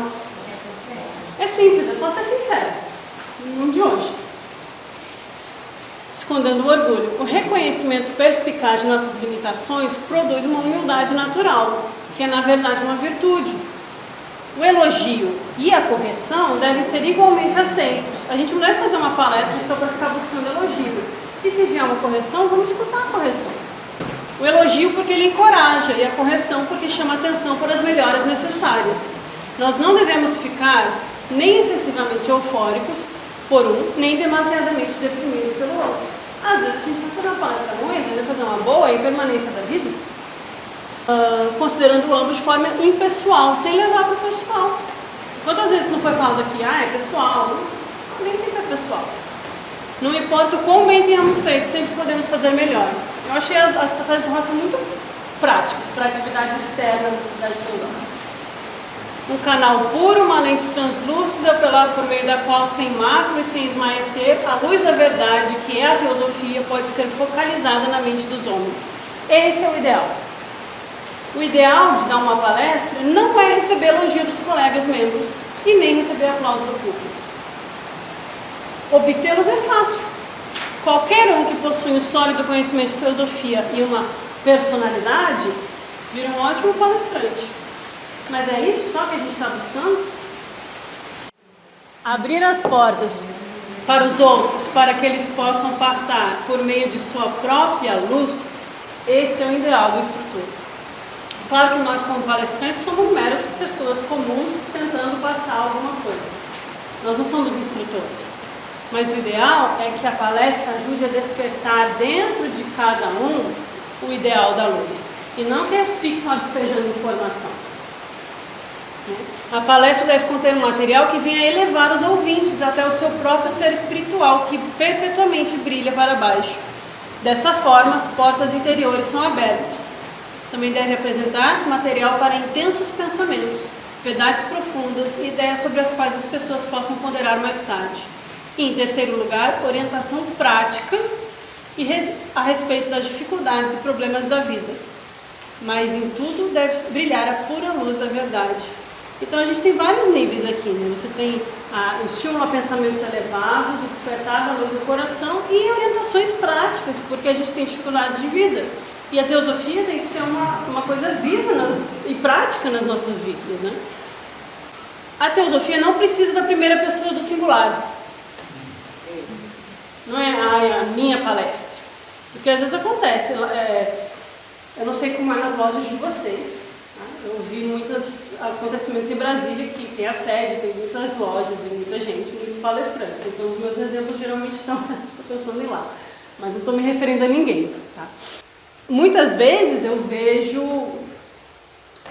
É simples, é só ser sincero. No de hoje. Escondendo o orgulho. O reconhecimento perspicaz de nossas limitações produz uma humildade natural, que é na verdade uma virtude. O elogio e a correção devem ser igualmente aceitos. A gente não deve fazer uma palestra só para ficar buscando elogio. E se vier uma correção, vamos escutar a correção. O elogio porque ele encoraja e a correção porque chama atenção para as melhoras necessárias. Nós não devemos ficar nem excessivamente eufóricos por um, nem demasiadamente deprimidos pelo outro. Às vezes a gente vai fazer uma palestra ruim, vai fazer uma boa em permanência da vida, considerando ambos de forma impessoal, sem levar para o pessoal. Quantas vezes não foi falado aqui, é pessoal? Nem sempre é pessoal. Não importa o quão bem tenhamos feito, sempre podemos fazer melhor. Eu achei as passagens do Robson muito práticas para atividade externa da sociedade teosófica. Um canal puro, uma lente translúcida por meio da qual, sem mácula e sem esmaecer, a luz da verdade, que é a teosofia, pode ser focalizada na mente dos homens. Esse é o ideal. O ideal de dar uma palestra não é receber elogio dos colegas membros e nem receber aplauso do público. Obtê-los é fácil. Qualquer um que possui um sólido conhecimento de teosofia e uma personalidade vira um ótimo palestrante. Mas é isso só que a gente está buscando? Abrir as portas para os outros, para que eles possam passar por meio de sua própria luz, esse é o ideal do instrutor. Claro que nós, como palestrantes, somos meras pessoas comuns tentando passar alguma coisa. Nós não somos instrutores. Mas o ideal é que a palestra ajude a despertar dentro de cada um o ideal da luz. E não que eles fiquem só despejando informação. Né? A palestra deve conter um material que venha elevar os ouvintes até o seu próprio ser espiritual, que perpetuamente brilha para baixo. Dessa forma, as portas interiores são abertas. Também deve apresentar material para intensos pensamentos, verdades profundas e ideias sobre as quais as pessoas possam ponderar mais tarde. E, em terceiro lugar, orientação prática a respeito das dificuldades e problemas da vida. Mas em tudo deve brilhar a pura luz da verdade. Então a gente tem vários níveis aqui, né? Você tem o estímulo a pensamentos elevados, o despertar da luz do coração e orientações práticas, porque a gente tem dificuldades de vida. E a teosofia tem que ser uma coisa viva e prática nas nossas vidas, né? A teosofia não precisa da primeira pessoa do singular. Não é a minha palestra. Porque às vezes acontece, eu não sei como é nas lojas de vocês. Eu vi muitos acontecimentos em Brasília que tem a sede, tem muitas lojas e muita gente, muitos palestrantes. Então os meus exemplos geralmente estão pensando em lá. Mas não estou me referindo a ninguém, tá? Muitas vezes eu vejo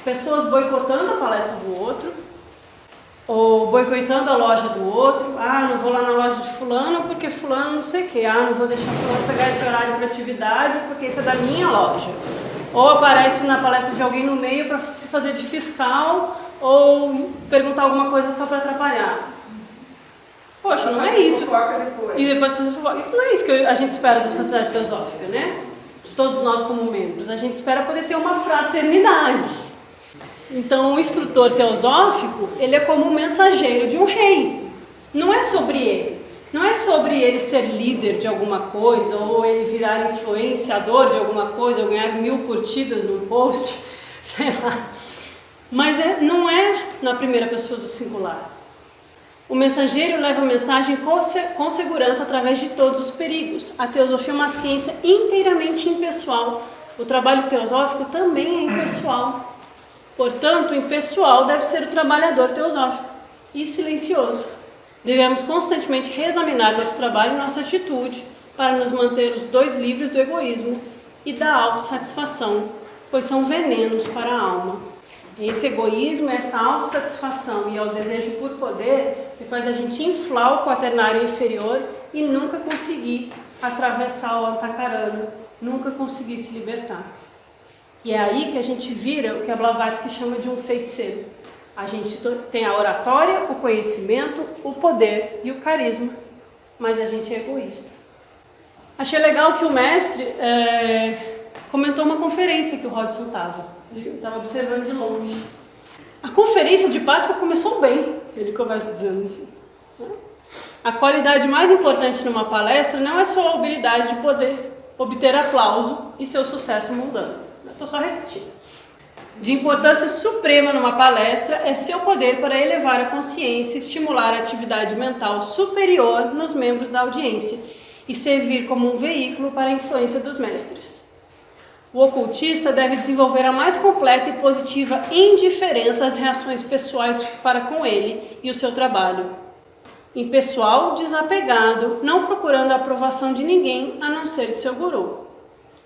pessoas boicotando a palestra do outro, ou boicotando a loja do outro. Não vou lá na loja de fulano porque fulano não sei o quê. Não vou deixar fulano pegar esse horário para atividade porque isso é da minha loja. Ou aparece na palestra de alguém no meio para se fazer de fiscal ou perguntar alguma coisa só para atrapalhar. Poxa, não é isso. E depois fazer fofoca. Isso não é isso que a gente espera da sociedade teosófica, né? De todos nós como membros. A gente espera poder ter uma fraternidade. Então, o instrutor teosófico, ele é como um mensageiro de um rei. Não é sobre ele. Não é sobre ele ser líder de alguma coisa, ou ele virar influenciador de alguma coisa, ou ganhar 1000 curtidas num post, sei lá. Mas não é na primeira pessoa do singular. O mensageiro leva a mensagem com segurança através de todos os perigos. A teosofia é uma ciência inteiramente impessoal. O trabalho teosófico também é impessoal. Portanto, o impessoal deve ser o trabalhador teosófico e silencioso. Devemos constantemente reexaminar nosso trabalho e nossa atitude para nos mantermos livres do egoísmo e da autossatisfação, pois são venenos para a alma. Esse egoísmo, essa autossatisfação e o desejo por poder que faz a gente inflar o quaternário inferior e nunca conseguir atravessar o antakarana, nunca conseguir se libertar. E é aí que a gente vira o que a Blavatsky chama de um feiticeiro. A gente tem a oratória, o conhecimento, o poder e o carisma, mas a gente é egoísta. Achei legal que o mestre comentou uma conferência que o Rodson estava. Ele estava observando de longe. A conferência de Páscoa começou bem, ele começa dizendo assim. A qualidade mais importante numa palestra não é sua habilidade de poder obter aplauso e seu sucesso mundano. Estou só repetindo. De importância suprema numa palestra é seu poder para elevar a consciência e estimular a atividade mental superior nos membros da audiência e servir como um veículo para a influência dos mestres. O ocultista deve desenvolver a mais completa e positiva indiferença às reações pessoais para com ele e o seu trabalho. Impessoal, desapegado, não procurando a aprovação de ninguém a não ser de seu guru.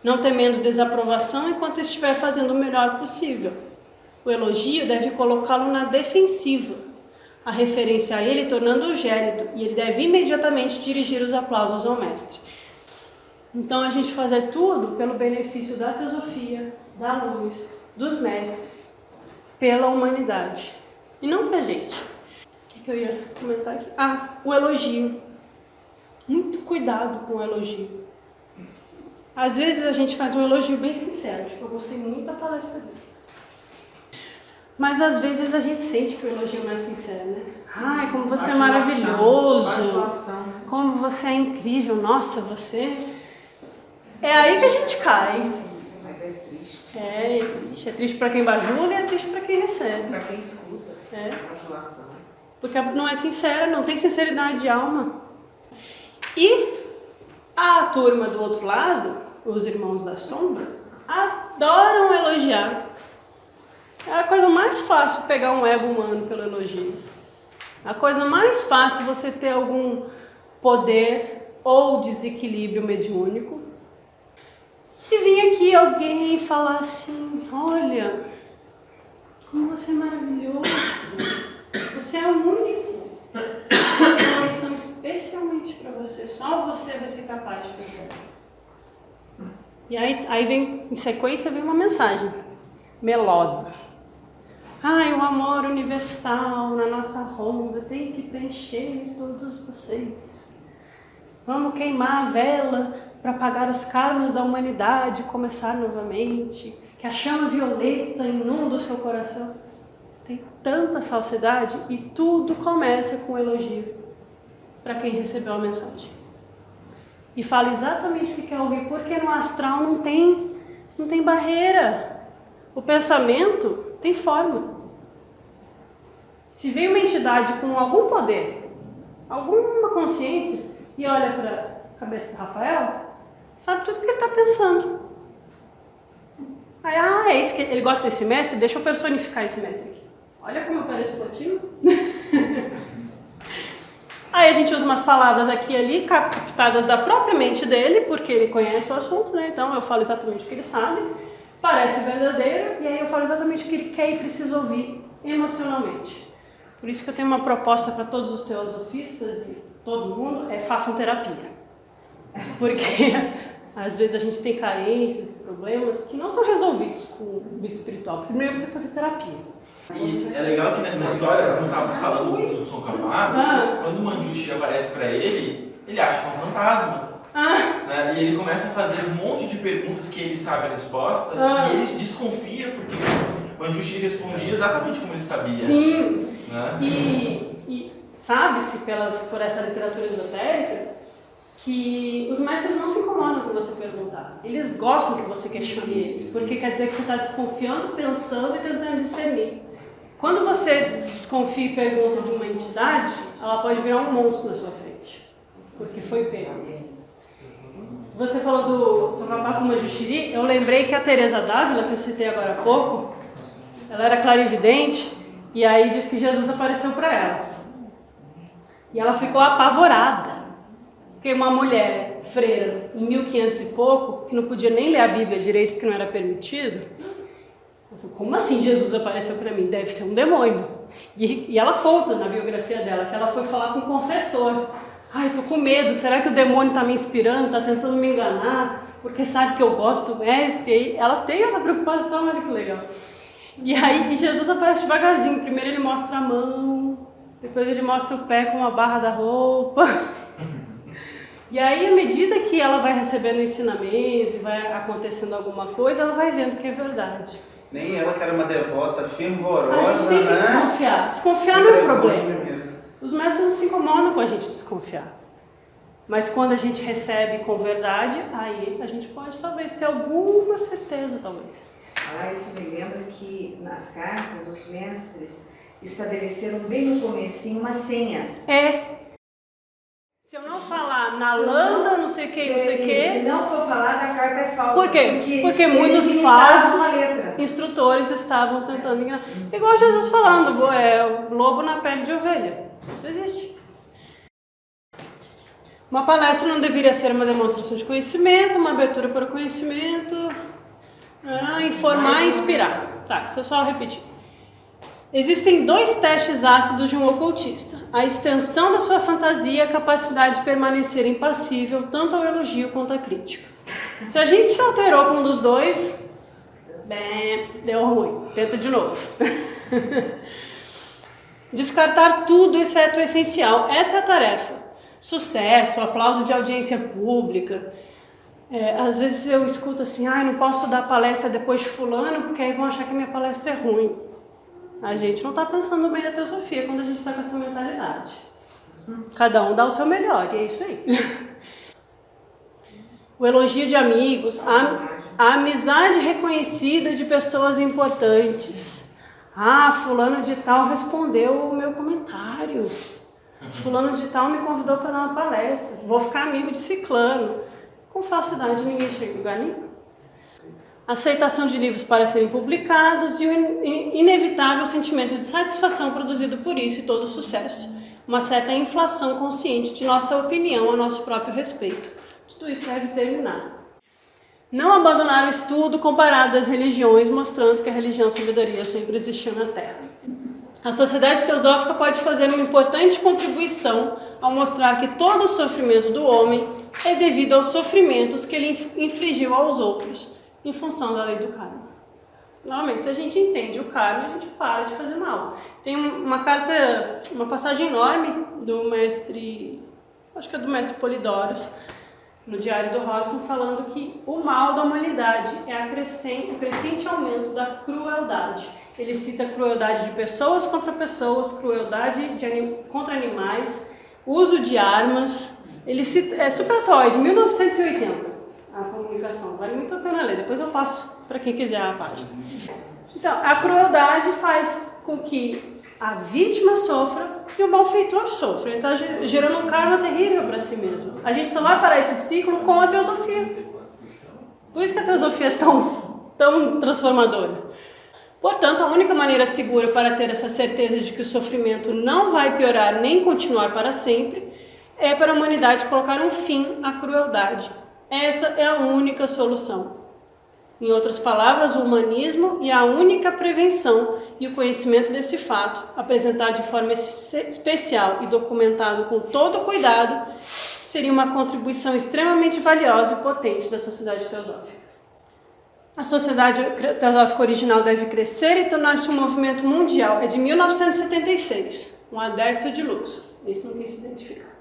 Não temendo desaprovação enquanto estiver fazendo o melhor possível. O elogio deve colocá-lo na defensiva, a referência a ele tornando-o gélido, e ele deve imediatamente dirigir os aplausos ao mestre. Então a gente fazer tudo pelo benefício da teosofia, da luz, dos mestres, pela humanidade, e não pra gente. O que eu ia comentar aqui? O elogio. Muito cuidado com o elogio. Às vezes a gente faz um elogio bem sincero, tipo, eu gostei muito da palestra dele. Mas às vezes a gente sente que o elogio não é sincero, né? Ai, como você é maravilhoso, como você é incrível, nossa, você... É aí que a gente cai. Mas é triste. É triste. É triste para quem bajula e é triste para quem recebe. Para quem escuta. Bajulação. Porque não é sincera, não tem sinceridade de alma. E a turma do outro lado, os irmãos da sombra, adoram elogiar. É a coisa mais fácil pegar um ego humano pelo elogio. A coisa mais fácil você ter algum poder ou desequilíbrio mediúnico e vir aqui alguém e falar assim, olha, Como você é maravilhoso. Você é o único. Uma lição especialmente para você. Só você vai ser capaz de fazer. E aí vem, em sequência, vem uma mensagem melosa. Ai, o amor universal na nossa ronda tem que preencher todos vocês. Vamos queimar a vela para apagar os karmas da humanidade e começar novamente. Que a chama violeta inunda o seu coração. Tem tanta falsidade e tudo começa com elogio para quem recebeu a mensagem. E fala exatamente o que quer ouvir, porque no astral não tem barreira. O pensamento tem forma. Se vem uma entidade com algum poder, alguma consciência, e olha para a cabeça do Rafael, sabe tudo o que ele está pensando. Aí, é isso que ele gosta desse mestre? Deixa eu personificar esse mestre aqui. Olha como eu pareço platino. Aí a gente usa umas palavras aqui e ali, captadas da própria mente dele, porque ele conhece o assunto, né? Então eu falo exatamente o que ele sabe, parece verdadeiro, e aí eu falo exatamente o que ele quer e precisa ouvir emocionalmente. Por isso que eu tenho uma proposta para todos os teosofistas e todo mundo, façam terapia. Porque às vezes a gente tem carências, problemas que não são resolvidos com vida espiritual. Primeiro você fazer terapia. E é legal que na história, quando estava falando do Hudson Camargo, quando o Manjushri aparece para ele, ele acha que é um fantasma. Né? E ele começa a fazer um monte de perguntas que ele sabe a resposta e ele desconfia porque o Manjushri respondia exatamente como ele sabia. Sim, né? E sabe-se por essa literatura esotérica que os mestres não se incomodam com você perguntar. Eles gostam que você questione eles, porque quer dizer que você está desconfiando, pensando e tentando discernir. Quando você desconfia e pergunta de uma entidade, ela pode virar um monstro na sua frente, porque foi pego. Você falou do Savapaku Manjushri, eu lembrei que a Teresa d'Ávila, que eu citei agora há pouco, ela era clarividente, e aí disse que Jesus apareceu para ela. E ela ficou apavorada. Porque uma mulher freira, em 1500 e pouco, que não podia nem ler a Bíblia direito porque não era permitido, como assim Jesus apareceu para mim? Deve ser um demônio. E ela conta na biografia dela que ela foi falar com o confessor. Ai, tô com medo, será que o demônio está me inspirando, está tentando me enganar, porque sabe que eu gosto do mestre? E aí ela tem essa preocupação, olha que legal. E aí Jesus aparece devagarzinho, primeiro ele mostra a mão, depois ele mostra o pé com a barra da roupa. E aí, à medida que ela vai recebendo ensinamento, vai acontecendo alguma coisa, ela vai vendo que é verdade. Nem ela, que era uma devota fervorosa, a gente tem que desconfiar. Desconfiar não é um problema. Os mestres não se incomodam com a gente desconfiar. Mas quando a gente recebe com verdade, aí a gente pode talvez ter alguma certeza, talvez. Isso me lembra que nas cartas os mestres estabeleceram bem no comecinho uma senha. Se eu não falar na landa, não sei o que, não sei o que... Se não for falar, a carta é falsa. Por quê? Porque muitos falsos instrutores estavam tentando enganar. Igual Jesus falando, o lobo na pele de ovelha. Isso existe. Uma palestra não deveria ser uma demonstração de conhecimento, uma abertura para o conhecimento, informar e inspirar. Tá, deixa eu só repetir. Existem 2 testes ácidos de um ocultista. A extensão da sua fantasia e a capacidade de permanecer impassível tanto ao elogio quanto à crítica. Se a gente se alterou com um dos 2, deu ruim. Tenta de novo. Descartar tudo exceto o essencial. Essa é a tarefa. Sucesso, aplauso de audiência pública. Às vezes eu escuto assim, não posso dar palestra depois de fulano, porque aí vão achar que minha palestra é ruim. A gente não está pensando bem na teosofia quando a gente está com essa mentalidade. Cada um dá o seu melhor, e é isso aí. O elogio de amigos, a amizade reconhecida de pessoas importantes. Fulano de tal respondeu o meu comentário. Fulano de tal me convidou para dar uma palestra. Vou ficar amigo de ciclano. Com falsidade ninguém chega em lugar nenhum. Aceitação de livros para serem publicados e o inevitável sentimento de satisfação produzido por isso e todo o sucesso. Uma certa inflação consciente de nossa opinião a nosso próprio respeito. Tudo isso deve terminar. Não abandonar o estudo comparado às religiões, mostrando que a religião e a sabedoria sempre existiu na Terra. A sociedade teosófica pode fazer uma importante contribuição ao mostrar que todo o sofrimento do homem é devido aos sofrimentos que ele infligiu aos outros, em função da lei do karma. Novamente, se a gente entende o karma, a gente para de fazer mal. Tem uma passagem enorme do mestre, acho que é do mestre Polidórios, no Diário do Hodgson, falando que o mal da humanidade é o crescente aumento da crueldade. Ele cita crueldade de pessoas contra pessoas, crueldade contra animais, uso de armas. Ele cita, é Supratoide, 1980, a comunicação. Vale muito a pena ler, depois eu passo para quem quiser a página. Então, a crueldade faz com que a vítima sofra e o malfeitor sofra. Ele está gerando um karma terrível para si mesmo. A gente só vai parar esse ciclo com a teosofia. Por isso que a teosofia é tão transformadora. Portanto, a única maneira segura para ter essa certeza de que o sofrimento não vai piorar nem continuar para sempre é para a humanidade colocar um fim à crueldade. Essa é a única solução. Em outras palavras, o humanismo e a única prevenção e o conhecimento desse fato, apresentado de forma especial e documentado com todo cuidado, seria uma contribuição extremamente valiosa e potente da sociedade teosófica. A sociedade teosófica original deve crescer e tornar-se um movimento mundial. É de 1976, um adepto de luxo. Esse não quis se identificar.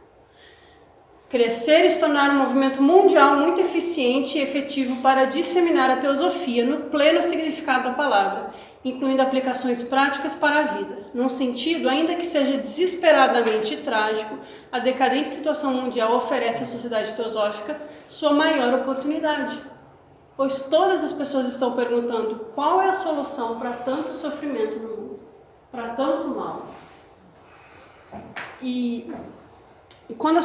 Crescer e se tornar um movimento mundial muito eficiente e efetivo para disseminar a teosofia no pleno significado da palavra, incluindo aplicações práticas para a vida. Num sentido, ainda que seja desesperadamente trágico, a decadente situação mundial oferece à sociedade teosófica sua maior oportunidade, pois todas as pessoas estão perguntando qual é a solução para tanto sofrimento no mundo, para tanto mal. E quando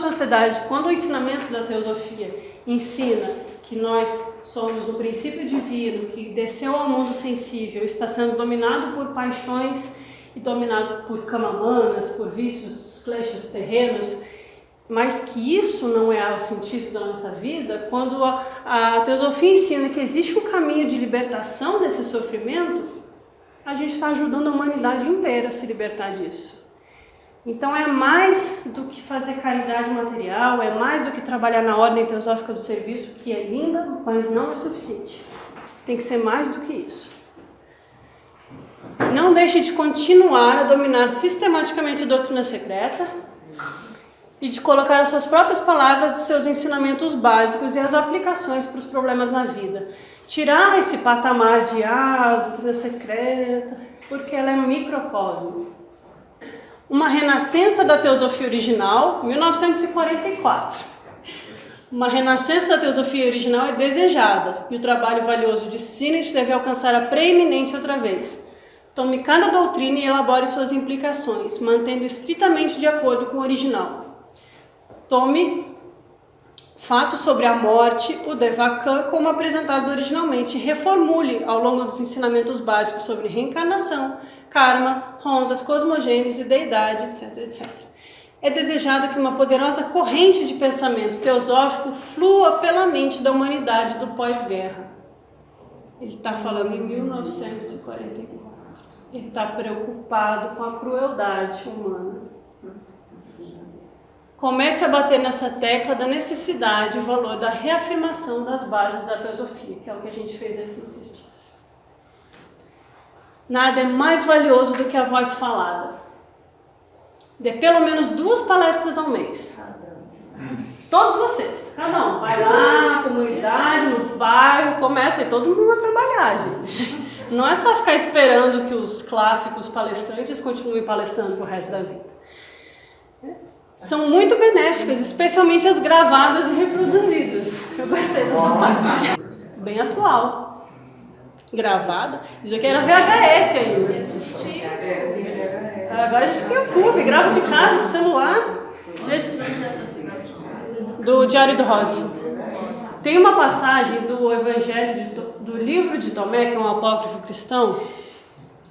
o ensinamento da teosofia ensina que nós somos o princípio divino, que desceu ao mundo sensível, está sendo dominado por paixões e dominado por kamamanas, por vícios, kleshas terrenos, mas que isso não é o sentido da nossa vida, quando a teosofia ensina que existe um caminho de libertação desse sofrimento, a gente está ajudando a humanidade inteira a se libertar disso. Então é mais do que fazer caridade material, é mais do que trabalhar na ordem teosófica do serviço, que é linda, mas não é suficiente. Tem que ser mais do que isso. Não deixe de continuar a dominar sistematicamente a doutrina secreta e de colocar as suas próprias palavras, seus ensinamentos básicos e as aplicações para os problemas na vida. Tirar esse patamar de doutrina secreta, porque ela é um microcosmo. Uma renascença da teosofia original, 1944. Uma renascença da teosofia original é desejada e o trabalho valioso de Sinnett deve alcançar a preeminência outra vez. Tome cada doutrina e elabore suas implicações, mantendo estritamente de acordo com o original. Tome fatos sobre a morte, o Devachan, como apresentados originalmente, e reformule ao longo dos ensinamentos básicos sobre reencarnação, karma, rondas, cosmogênese, deidade, etc, etc. É desejado que uma poderosa corrente de pensamento teosófico flua pela mente da humanidade do pós-guerra. Ele está falando em 1944. Ele está preocupado com a crueldade humana. Comece a bater nessa tecla da necessidade e valor da reafirmação das bases da teosofia, que é o que a gente fez aqui nesses dias. Nada é mais valioso do que a voz falada. Dê pelo menos 2 palestras ao mês. Todos vocês, cada um. Vai lá na comunidade, no bairro, começa aí todo mundo a trabalhar, gente. Não é só ficar esperando que os clássicos palestrantes continuem palestrando pro resto da vida. São muito benéficas, especialmente as gravadas e reproduzidas. Eu gostei dessa parte. Bem atual. Gravada. Isso aqui era VHS ainda. Agora a gente tem YouTube, grava de casa, do celular. Do Diário do Hodgson. Tem uma passagem do Evangelho, do livro de Tomé, que é um apócrifo cristão,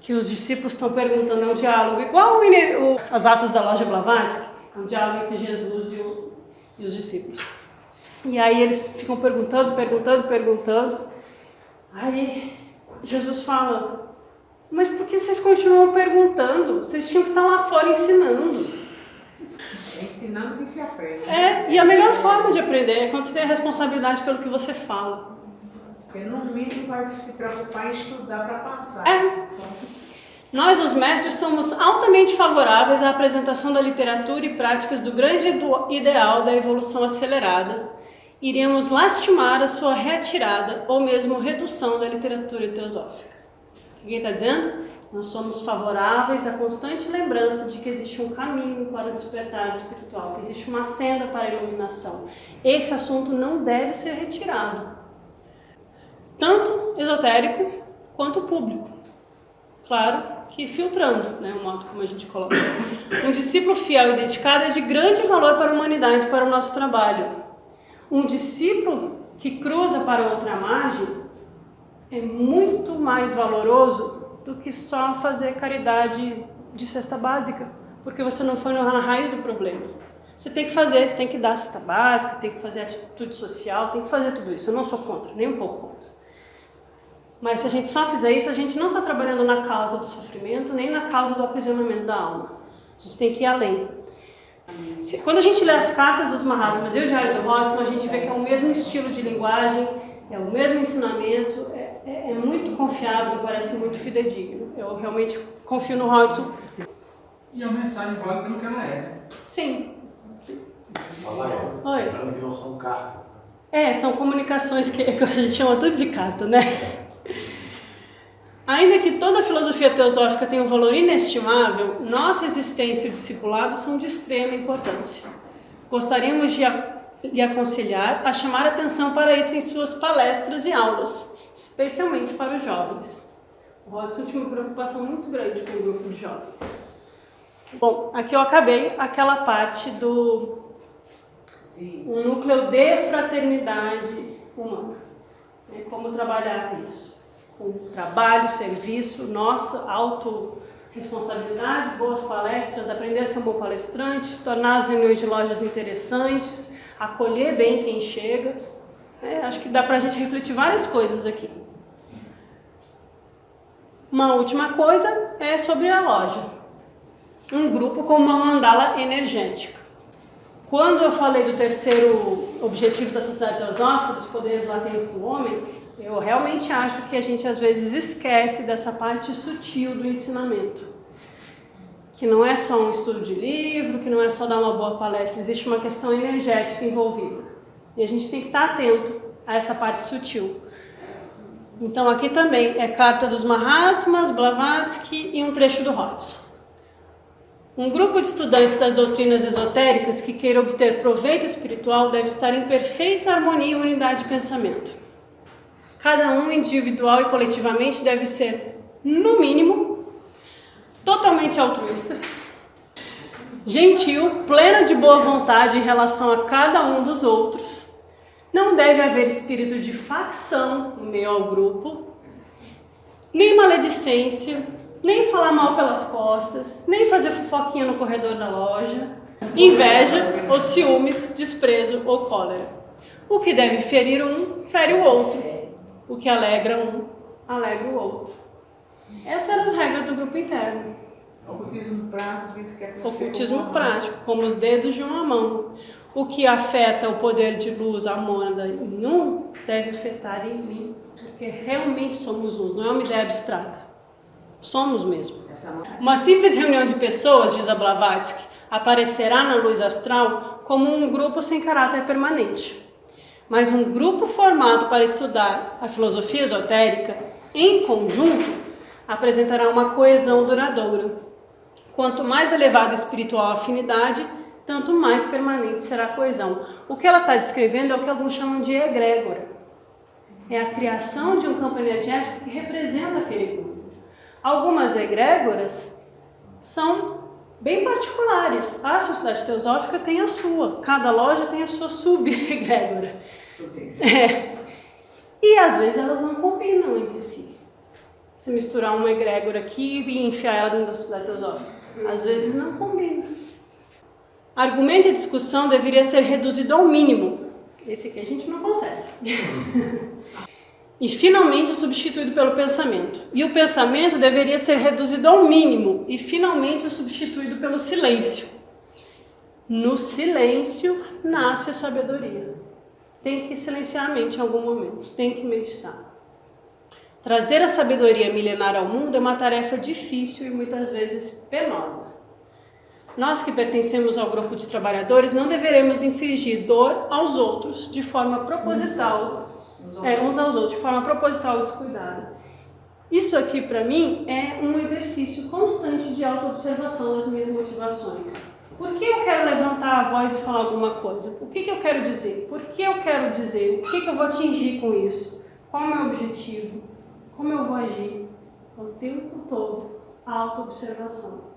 que os discípulos estão perguntando, é um diálogo igual as Atos da Loja Blavatsky, é um diálogo entre Jesus e os discípulos. E aí eles ficam perguntando. Aí Jesus fala, mas por que vocês continuam perguntando? Vocês tinham que estar lá fora ensinando. É ensinando que se aprende. E a melhor forma de aprender é quando você tem a responsabilidade pelo que você fala. Porque no mínimo vai se preocupar em estudar para passar. Nós, os mestres, somos altamente favoráveis à apresentação da literatura e práticas do grande ideal da evolução acelerada. Iríamos lastimar a sua retirada ou mesmo redução da literatura teosófica. O que ele está dizendo? Nós somos favoráveis à constante lembrança de que existe um caminho para o despertar espiritual, que existe uma senda para a iluminação. Esse assunto não deve ser retirado, tanto esotérico quanto público. Claro que filtrando, o modo como a gente coloca. Um discípulo fiel e dedicado é de grande valor para a humanidade, para o nosso trabalho. Um discípulo que cruza para outra margem é muito mais valoroso do que só fazer caridade de cesta básica, porque você não foi na raiz do problema. Você tem que fazer, você tem que dar cesta básica, tem que fazer atitude social, tem que fazer tudo isso. Eu não sou contra, nem um pouco contra. Mas se a gente só fizer isso, a gente não está trabalhando na causa do sofrimento, nem na causa do aprisionamento da alma. A gente tem que ir além. Quando a gente lê as cartas dos Mahatmas e o Diário do Hodgson, a gente vê que é o mesmo estilo de linguagem, é o mesmo ensinamento, é muito confiável, parece muito fidedigno. Eu realmente confio no Hodgson. E a mensagem vale pelo que ela é, né? Sim. Oi. Não são cartas. São comunicações que a gente chama tudo de carta, né? Ainda que toda a filosofia teosófica tenha um valor inestimável, nossa existência e o discipulado são de extrema importância. Gostaríamos de lhe aconselhar a chamar atenção para isso em suas palestras e aulas, especialmente para os jovens. O Hodgson tinha uma preocupação muito grande com o grupo de jovens. Bom, aqui eu acabei aquela parte do um núcleo de fraternidade humana. Como trabalhar isso? Com trabalho, serviço, nossa autorresponsabilidade, boas palestras, aprender a ser um bom palestrante, tornar as reuniões de lojas interessantes, acolher bem quem chega. Acho que dá pra gente refletir várias coisas aqui. Uma última coisa é sobre a loja. Um grupo com uma mandala energética. Quando eu falei do terceiro objetivo da Sociedade Teosófica, dos poderes latentes do homem, eu realmente acho que a gente às vezes esquece dessa parte sutil do ensinamento. Que não é só um estudo de livro, que não é só dar uma boa palestra, existe uma questão energética envolvida. E a gente tem que estar atento a essa parte sutil. Então aqui também é carta dos Mahatmas, Blavatsky e um trecho do Hodgson. Um grupo de estudantes das doutrinas esotéricas que queira obter proveito espiritual deve estar em perfeita harmonia e unidade de pensamento. Cada um, individual e coletivamente, deve ser, no mínimo, totalmente altruísta, gentil, pleno de boa vontade em relação a cada um dos outros. Não deve haver espírito de facção no meio ao grupo, nem maledicência, nem falar mal pelas costas, nem fazer fofoquinha no corredor da loja, inveja ou ciúmes, desprezo ou cólera. O que deve ferir um, fere o outro. O que alegra um, alegra o outro. Essas eram as regras do grupo interno. Ocultismo prático diz que é Ocultismo prático, como os dedos de uma mão. O que afeta o poder de luz, a mônada em um, deve afetar em mim. Porque realmente somos uns, não é uma ideia abstrata. Somos mesmo. Uma simples reunião de pessoas, diz a Blavatsky, aparecerá na luz astral como um grupo sem caráter permanente. Mas um grupo formado para estudar a filosofia esotérica, em conjunto, apresentará uma coesão duradoura. Quanto mais elevada espiritual a afinidade, tanto mais permanente será a coesão. O que ela está descrevendo é o que alguns chamam de egrégora. É a criação de um campo energético que representa aquele grupo. Algumas egrégoras são bem particulares. A Sociedade Teosófica tem a sua, cada loja tem a sua sub-egrégora. E às vezes elas não combinam entre si. Se misturar uma egrégora aqui e enfiar ela dentro da Sociedade Teosófica, às vezes não combina. Argumento e discussão deveria ser reduzido ao mínimo. Esse aqui a gente não consegue. E finalmente substituído pelo pensamento. E o pensamento deveria ser reduzido ao mínimo e finalmente substituído pelo silêncio. No silêncio nasce a sabedoria. Tem que silenciar a mente em algum momento, tem que meditar. Trazer a sabedoria milenar ao mundo é uma tarefa difícil e muitas vezes penosa. Nós que pertencemos ao grupo de trabalhadores não deveremos infligir dor aos outros de forma proposital, uns aos outros, de forma proposital e descuidada. Isso aqui para mim é um exercício constante de autoobservação das minhas motivações. Por que eu quero levantar a voz e falar alguma coisa? O que eu quero dizer? Por que eu quero dizer? O que eu vou atingir com isso? Qual é o meu objetivo? Como eu vou agir? O tempo todo, a autoobservação.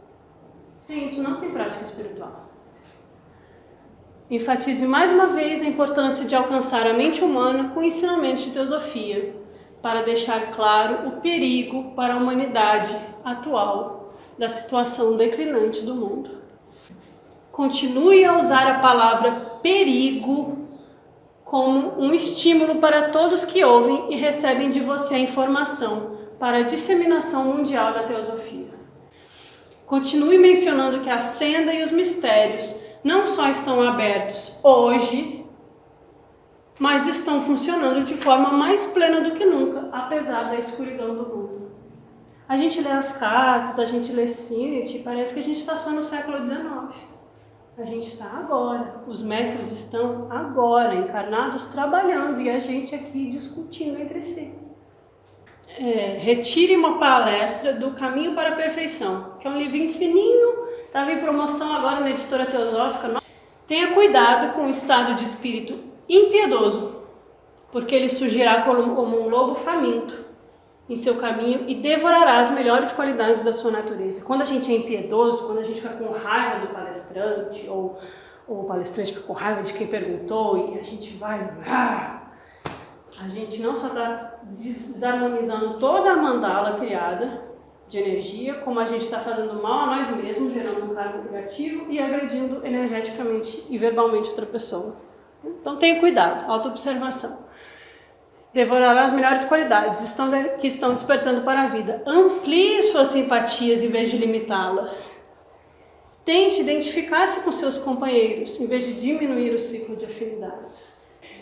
Sem isso, não tem prática espiritual. Enfatize mais uma vez a importância de alcançar a mente humana com ensinamentos de teosofia, para deixar claro o perigo para a humanidade atual da situação declinante do mundo. Continue a usar a palavra perigo como um estímulo para todos que ouvem e recebem de você a informação para a disseminação mundial da teosofia. Continue mencionando que a senda e os mistérios não só estão abertos hoje, mas estão funcionando de forma mais plena do que nunca, apesar da escuridão do mundo. A gente lê as cartas, a gente lê Sinit e parece que a gente está só no século XIX. A gente está agora, os mestres estão agora, encarnados, trabalhando e a gente aqui discutindo entre si. Retire uma palestra do Caminho para a Perfeição, que é um livrinho fininho, estava em promoção agora na editora teosófica. Tenha cuidado com o estado de espírito impiedoso, porque ele surgirá como um lobo faminto em seu caminho e devorará as melhores qualidades da sua natureza. Quando a gente é impiedoso, quando a gente fica com raiva do palestrante, ou o palestrante fica com raiva de quem perguntou e a gente vai... A gente não só está desarmonizando toda a mandala criada de energia, como a gente está fazendo mal a nós mesmos, gerando um karma negativo e agredindo energeticamente e verbalmente outra pessoa. Então tenha cuidado, autoobservação. Devorará as melhores qualidades que estão despertando para a vida. Amplie suas simpatias em vez de limitá-las. Tente identificar-se com seus companheiros em vez de diminuir o ciclo de afinidades.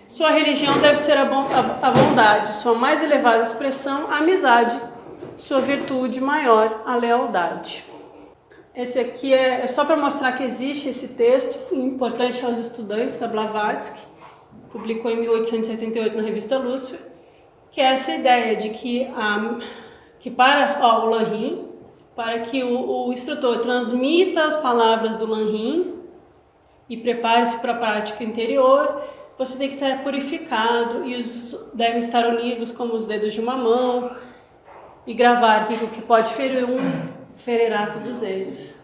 Sua religião deve ser a bondade, sua mais elevada expressão, a amizade, sua virtude maior, a lealdade. Esse aqui é só para mostrar que existe esse texto, importante aos estudantes da Blavatsky, publicou em 1888 na revista Lúcifer, que é essa ideia de que para o Lanrim, para que o instrutor transmita as palavras do Lanrim e prepare-se para a prática interior, você tem que estar purificado e devem estar unidos como os dedos de uma mão e gravar que o que pode ferir ferirá todos eles.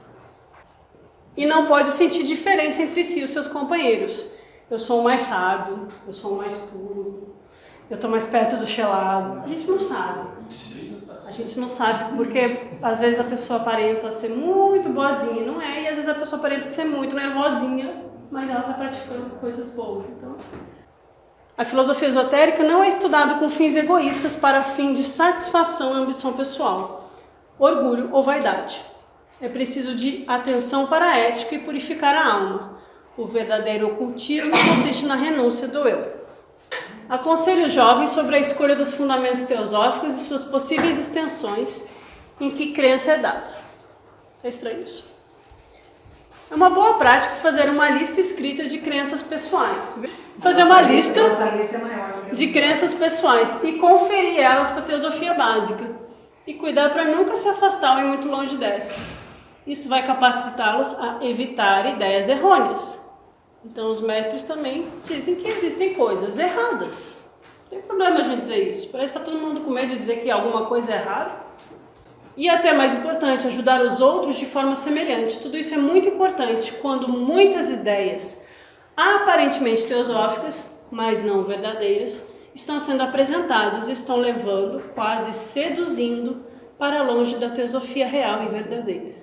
E não pode sentir diferença entre si e os seus companheiros. Eu sou o mais sábio, eu sou o mais puro, eu estou mais perto do chelado. A gente não sabe. A gente não sabe porque às vezes a pessoa aparenta ser muito boazinha, não é? E às vezes a pessoa aparenta ser muito nervosinha, mas ela está praticando coisas boas. Então, a filosofia esotérica não é estudada com fins egoístas para fim de satisfação e ambição pessoal, orgulho ou vaidade. É preciso de atenção para a ética e purificar a alma. O verdadeiro ocultismo consiste na renúncia do eu. Aconselho os jovens sobre a escolha dos fundamentos teosóficos e suas possíveis extensões em que crença é dada. É estranho isso. É uma boa prática fazer uma lista escrita de crenças pessoais. Fazer uma lista de crenças pessoais e conferir elas para a teosofia básica. E cuidar para nunca se afastar ou ir muito longe dessas. Isso vai capacitá-los a evitar ideias errôneas. Então os mestres também dizem que existem coisas erradas. Não tem problema a gente dizer isso. Parece que está todo mundo com medo de dizer que alguma coisa é errada. E até mais importante, ajudar os outros de forma semelhante. Tudo isso é muito importante quando muitas ideias aparentemente teosóficas, mas não verdadeiras, estão sendo apresentadas e estão levando, quase seduzindo, para longe da teosofia real e verdadeira.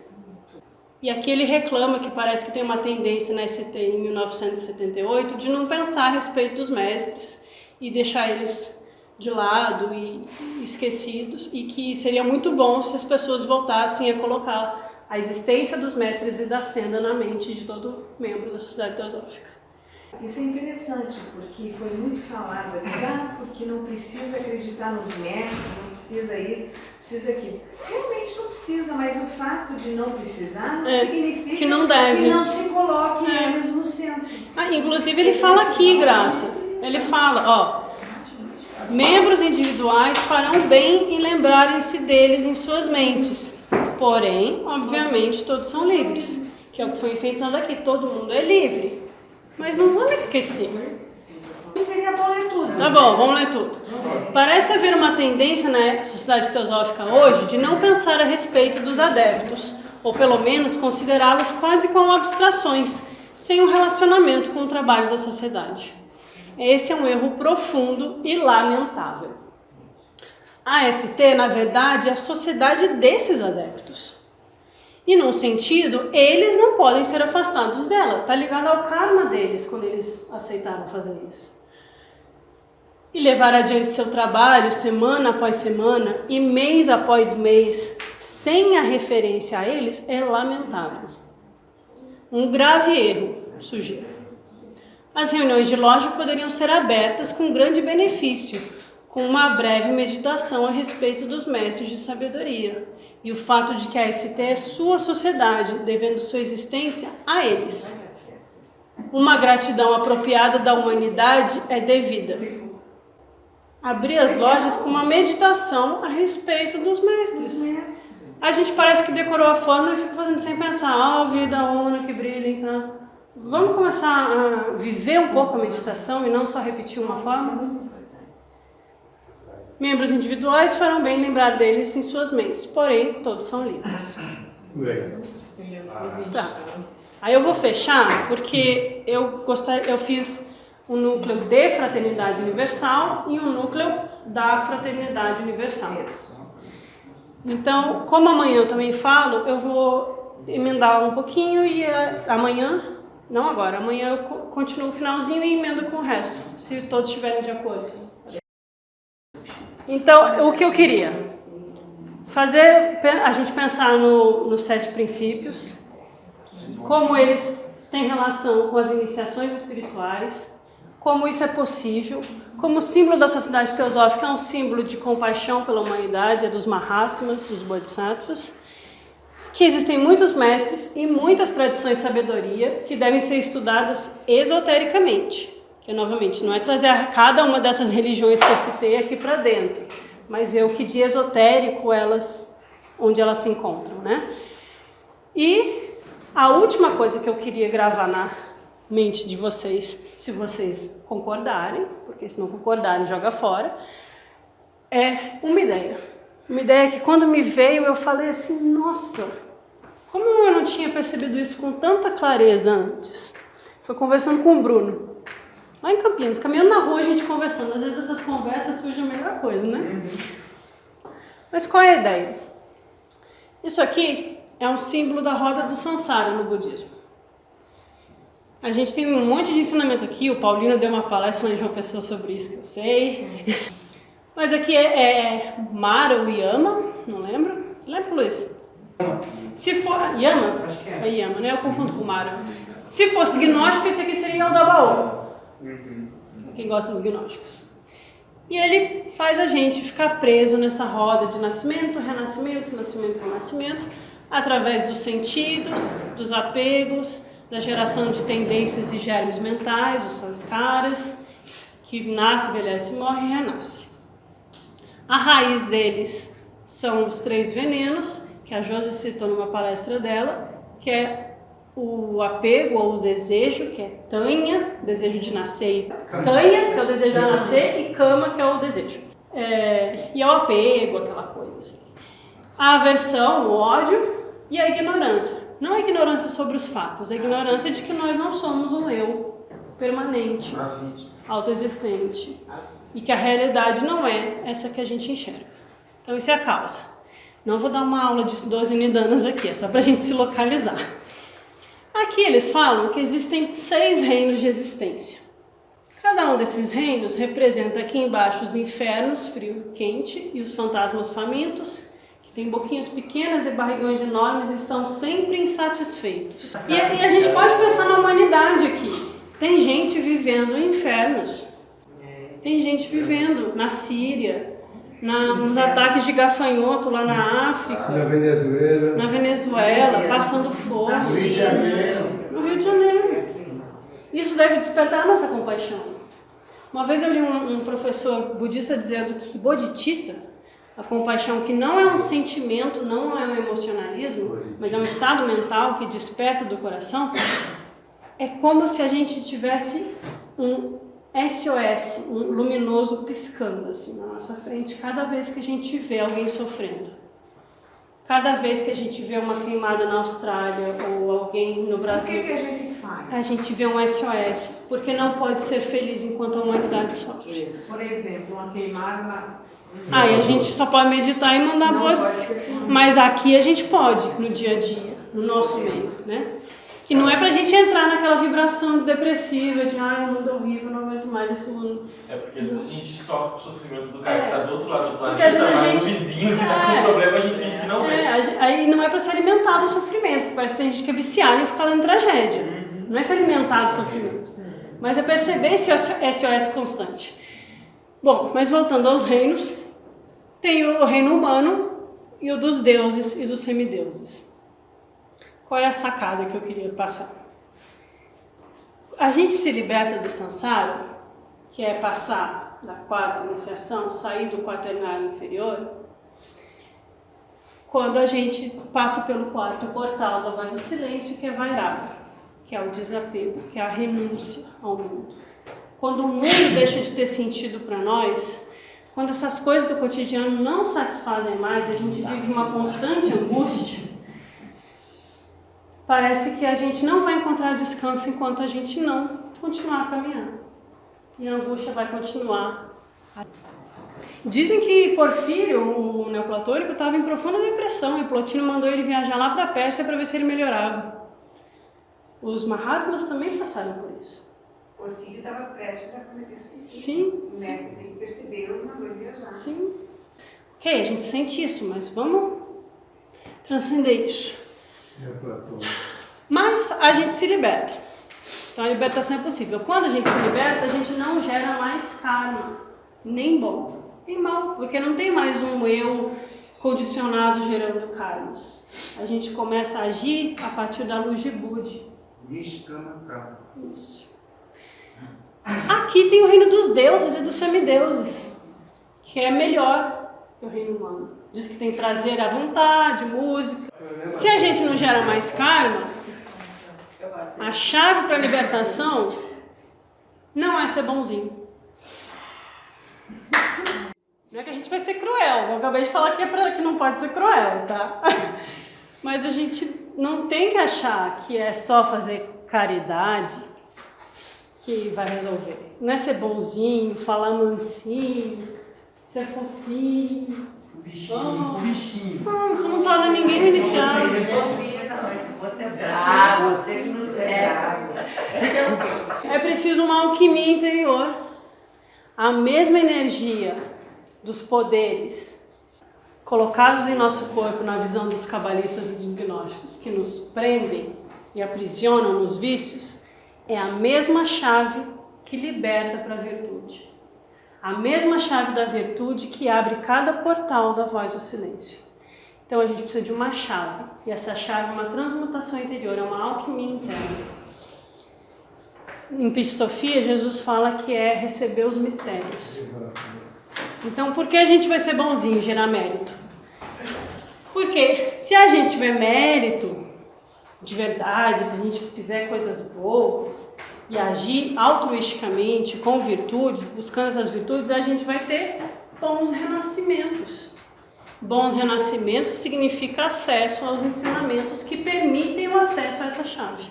E aqui ele reclama que parece que tem uma tendência na ST em 1978 de não pensar a respeito dos mestres e deixar eles de lado e esquecidos, e que seria muito bom se as pessoas voltassem a colocar a existência dos mestres e da senda na mente de todo membro da Sociedade Teosófica. Isso é interessante, porque foi muito falado aqui, porque não precisa acreditar nos mestres, não precisa isso, precisa aquilo. Realmente não precisa, mas o fato de não precisar não significa que não deve. Que não se coloque eles no centro. Inclusive ele fala aqui, Graça, ele fala, membros individuais farão bem em lembrarem-se deles em suas mentes, porém, obviamente, todos são livres, que é o que foi enfatizado aqui, todo mundo é livre. Mas não vamos esquecer. Seria bom ler tudo. Tá bom, vamos ler tudo. Parece haver uma tendência na Sociedade Teosófica hoje de não pensar a respeito dos adeptos, ou pelo menos considerá-los quase como abstrações, sem um relacionamento com o trabalho da sociedade. Esse é um erro profundo e lamentável. A AST, na verdade, é a sociedade desses adeptos. E, num sentido, eles não podem ser afastados dela. Está ligado ao karma deles quando eles aceitaram fazer isso. E levar adiante seu trabalho semana após semana e mês após mês, sem a referência a eles, é lamentável. Um grave erro, sugiro. As reuniões de loja poderiam ser abertas com grande benefício, com uma breve meditação a respeito dos mestres de sabedoria e o fato de que a ST é sua sociedade, devendo sua existência a eles. Uma gratidão apropriada da humanidade é devida. Abrir as lojas com uma meditação a respeito dos mestres. A gente parece que decorou a fórmula e fica fazendo sem pensar, vida, una que brilha, então... Vamos começar a viver um pouco a meditação e não só repetir uma fórmula? Membros individuais farão bem lembrar deles em suas mentes, porém, todos são livres. Tá. Aí eu vou fechar, porque eu fiz um núcleo de Fraternidade Universal e um núcleo da Fraternidade Universal. Então, como amanhã eu também falo, eu vou emendar um pouquinho e amanhã... Não agora, amanhã eu continuo o finalzinho e emendo com o resto, se todos estiverem de acordo. Então, o que eu queria? Fazer a gente pensar nos 7 princípios, como eles têm relação com as iniciações espirituais, como isso é possível, como o símbolo da Sociedade Teosófica é um símbolo de compaixão pela humanidade, é dos Mahatmas, dos Bodhisattvas, que existem muitos mestres e muitas tradições de sabedoria que devem ser estudadas esotericamente. Que, novamente, não é trazer cada uma dessas religiões que eu citei aqui para dentro, mas ver o que de esotérico onde elas se encontram, né? E a última coisa que eu queria gravar na mente de vocês, se vocês concordarem, porque se não concordarem, joga fora, é uma ideia. Uma ideia que quando me veio eu falei assim, nossa, como eu não tinha percebido isso com tanta clareza antes? Foi conversando com o Bruno, lá em Campinas, caminhando na rua a gente conversando, às vezes essas conversas surgem a melhor coisa, né? Mas qual é a ideia? Isso aqui é um símbolo da roda do Sansara no budismo. A gente tem um monte de ensinamento aqui, o Paulino deu uma palestra lá em João Pessoa sobre isso, que eu sei. Mas aqui é Mara ou Yama, não lembro. Lembra, Luiz? Se for... Yama? Acho que é Yama, né? Eu confundo com Mara. Se fosse gnóstico, esse aqui seria o Dabaô. Quem gosta dos gnósticos. E ele faz a gente ficar preso nessa roda de nascimento, renascimento, nascimento, renascimento, através dos sentidos, dos apegos, da geração de tendências e germes mentais, os sanskaras, que nasce, envelhece, morre e renasce. A raiz deles são os 3 venenos, que a Josi citou numa palestra dela, que é o apego ou o desejo, que é tanha, desejo de nascer, tanha, que é o desejo de nascer, e kama, que é o desejo. E é o apego, aquela coisa assim. A aversão, o ódio e a ignorância. Não a ignorância sobre os fatos, a ignorância de que nós não somos um eu permanente, autoexistente. E que a realidade não é essa que a gente enxerga. Então isso é a causa. Não vou dar uma aula de 12 nidanas aqui, é só para a gente se localizar. Aqui eles falam que existem 6 reinos de existência. Cada um desses reinos representa aqui embaixo os infernos, frio e quente, e os fantasmas famintos, que têm boquinhas pequenas e barrigões enormes e estão sempre insatisfeitos. E assim a gente pode pensar na humanidade aqui. Tem gente vivendo em infernos. Tem gente vivendo na Síria, nos ataques de gafanhoto lá na África, Na Venezuela, passando fome. No Rio de Janeiro. No Rio de Janeiro. Isso deve despertar a nossa compaixão. Uma vez eu li um professor budista dizendo que bodhicitta, a compaixão, que não é um sentimento, não é um emocionalismo, mas é um estado mental que desperta do coração, é como se a gente tivesse um SOS, um luminoso piscando assim na nossa frente, cada vez que a gente vê alguém sofrendo. Cada vez que a gente vê uma queimada na Austrália ou alguém no Brasil, O que a gente faz? a gente vê um SOS, porque não pode ser feliz enquanto a humanidade sofre. Por exemplo, uma queimada na... Aí a gente só pode meditar e mandar boas, mas aqui a gente pode, no dia a dia, no nosso meio, né? Que não é pra gente entrar naquela vibração depressiva de o mundo é horrível, não aguento mais esse mundo. É porque às vezes a gente sofre com o sofrimento do cara que tá do outro lado do Porque às planeta, vezes a mas o gente- vizinho que tá com um problema a gente finge que não vê. Aí não é pra ser alimentado o sofrimento, porque parece que tem gente que é viciada em ficar lendo tragédia. Não é ser alimentado o sofrimento, mas é perceber esse SOS constante. Bom, mas voltando aos reinos, tem o reino humano e o dos deuses e dos semideuses. Qual é a sacada que eu queria passar? A gente se liberta do samsara, que é passar da quarta iniciação, sair do quaternário inferior, quando a gente passa pelo quarto portal da voz do silêncio, que é Vairava, que é o desapego, que é a renúncia ao mundo. Quando o mundo deixa de ter sentido para nós, quando essas coisas do cotidiano não satisfazem mais, a gente vive uma constante angústia, parece que a gente não vai encontrar descanso enquanto a gente não continuar caminhando. E a angústia vai continuar. Dizem que Porfírio, o neoplatônico, estava em profunda depressão e Plotino mandou ele viajar lá para a Pérsia para ver se ele melhorava. Os Mahatmas também passaram por isso. Porfírio estava prestes a cometer suicídio. Sim. O mestre percebeu e mandou ele viajar. Sim. Ok, a gente sente isso, mas vamos transcender isso. Mas a gente se liberta. Então a libertação é possível. Quando a gente se liberta, a gente não gera mais karma, nem bom, nem mal, porque não tem mais um eu condicionado gerando karmas. A gente começa a agir a partir da luz de Budi. Isso. Aqui tem o reino dos deuses e dos semideuses, que é melhor que o reino humano. Diz que tem prazer à vontade, música. Se a gente não gera mais karma, a chave para a libertação não é ser bonzinho. Não é que a gente vai ser cruel. Eu acabei de falar que não pode ser cruel, tá? Mas a gente não tem que achar que é só fazer caridade que vai resolver. Não é ser bonzinho, falar mansinho, ser fofinho. Bichinho. Não, isso não torna ninguém iniciado. Você é bravo, você que não desce. É preciso uma alquimia interior. A mesma energia dos poderes colocados em nosso corpo na visão dos cabalistas e dos gnósticos, que nos prendem e aprisionam nos vícios, é a mesma chave que liberta para a virtude. A mesma chave da virtude que abre cada portal da voz do silêncio. Então a gente precisa de uma chave. E essa chave é uma transmutação interior, é uma alquimia interna. Em Pisci Sofia, Jesus fala que é receber os mistérios. Então por que a gente vai ser bonzinho, gerar mérito? Porque se a gente tiver mérito de verdade, se a gente fizer coisas boas e agir altruisticamente, com virtudes, buscando essas virtudes, a gente vai ter bons renascimentos. Bons renascimentos significa acesso aos ensinamentos que permitem o acesso a essa chave.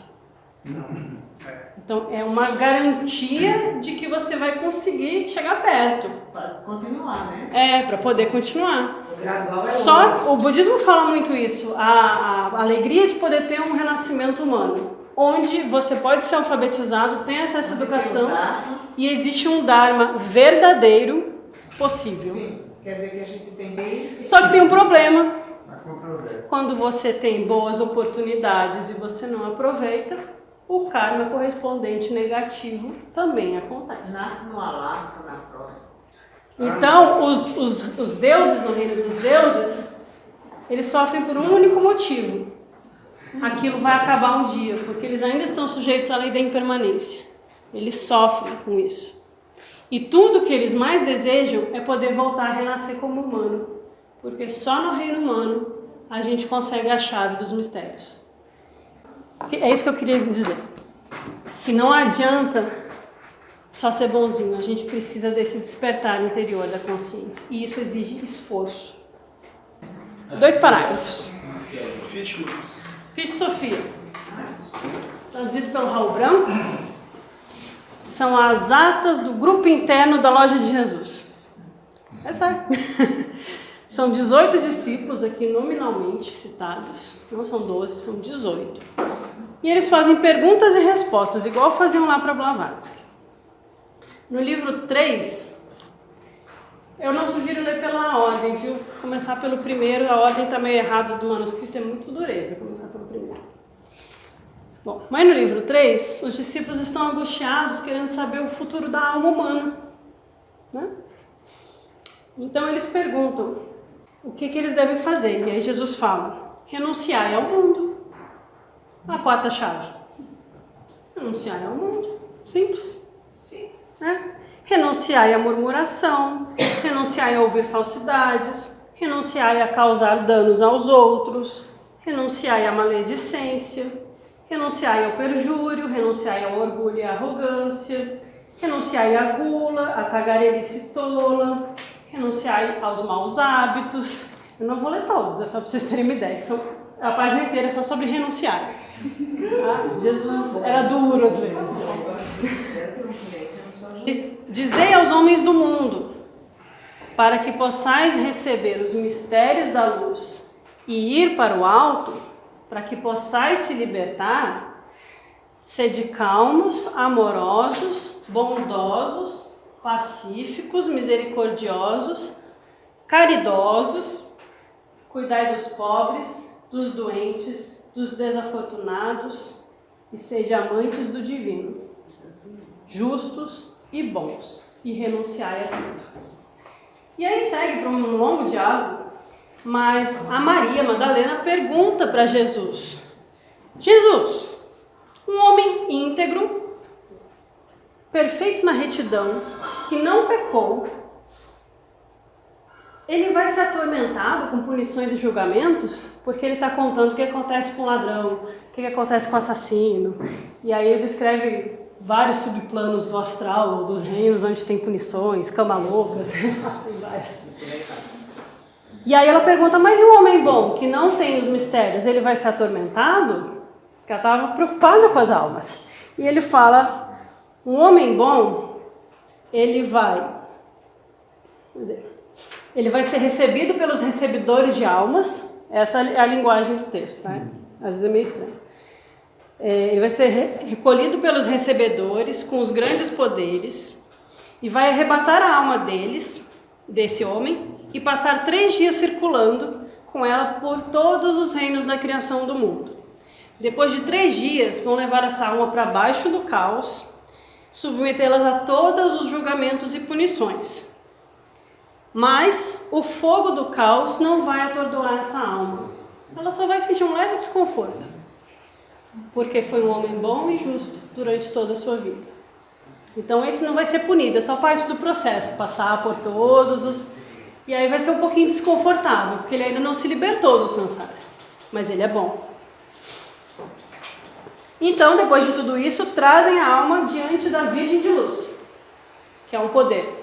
Então, é uma garantia de que você vai conseguir chegar perto. Para continuar, né? É, para poder continuar. gradual é Só o budismo fala muito isso, a alegria de poder ter um renascimento humano, onde você pode ser alfabetizado, tem acesso à educação e existe um dharma verdadeiro possível. Sim, quer dizer que a gente tem Só que tem um problema. Há controvérsia. Quando você tem boas oportunidades e você não aproveita, o karma correspondente negativo também acontece. Nasce no Alasca, na próxima. Então, os deuses, no reino dos deuses, eles sofrem por um único motivo. Aquilo vai acabar um dia, porque eles ainda estão sujeitos à lei da impermanência. Eles sofrem com isso. E tudo que eles mais desejam é poder voltar a renascer como humano. Porque só no reino humano a gente consegue a chave dos mistérios. É isso que eu queria dizer. Que não adianta só ser bonzinho, a gente precisa desse despertar interior da consciência. E isso exige esforço. 2 parágrafos. Fiche Sofia, traduzido pelo Raul Branco, são as atas do grupo interno da Loja de Jesus. É sério. São 18 discípulos aqui nominalmente citados, não são 12, são 18. E eles fazem perguntas e respostas, igual faziam lá para Blavatsky. No livro 3, eu não sugiro ler pela ordem, viu? Começar pelo primeiro, a ordem está meio errada do manuscrito, é muito dureza começar pelo primeiro. Bom, mas no livro 3, os discípulos estão angustiados, querendo saber o futuro da alma humana, né? Então eles perguntam o que eles devem fazer. E aí Jesus fala, renunciai ao mundo. A 4ª chave. Renunciai ao mundo. Simples. Sim. Né? Renunciai à murmuração, renunciai a ouvir falsidades, renunciai a causar danos aos outros, renunciai à maledicência, renunciai ao perjúrio, renunciai ao orgulho e à arrogância, renunciai à gula, à tagarelice tola, renunciai aos maus hábitos. Eu não vou ler todos, é só para vocês terem uma ideia. A página inteira é só sobre renunciar. Tá? Jesus era duro às vezes. Dizei aos homens do mundo, para que possais receber os mistérios da luz e ir para o alto, para que possais se libertar, sede calmos, amorosos, bondosos, pacíficos, misericordiosos, caridosos, cuidai dos pobres, dos doentes, dos desafortunados e sede amantes do divino, justos e bons, e renunciai a tudo. E aí segue para um longo diálogo, mas a Maria Madalena pergunta para Jesus, Jesus, um homem íntegro, perfeito na retidão, que não pecou, ele vai ser atormentado com punições e julgamentos? Porque ele está contando o que acontece com o ladrão, o que acontece com o assassino. E aí ele descreve vários subplanos do astral, dos reinos onde tem punições, cama-loucas, E aí ela pergunta, mas e o homem bom, que não tem os mistérios, ele vai ser atormentado? Porque ela estava preocupada com as almas. E ele fala, um homem bom, ele vai ser recebido pelos recebedores de almas. Essa é a linguagem do texto, tá? Às vezes é meio estranho. Ele vai ser recolhido pelos recebedores com os grandes poderes e vai arrebatar a alma desse homem, e passar 3 dias circulando com ela por todos os reinos da criação do mundo. Depois de 3 dias, vão levar essa alma para baixo do caos, submetê-las a todos os julgamentos e punições. Mas o fogo do caos não vai atordoar essa alma. Ela só vai sentir um leve desconforto, porque foi um homem bom e justo durante toda a sua vida. Então esse não vai ser punido, é só parte do processo, passar por todos os... E aí vai ser um pouquinho desconfortável, porque ele ainda não se libertou do samsara, mas ele é bom. Então, depois de tudo isso, trazem a alma diante da Virgem de Luz, que é um poder.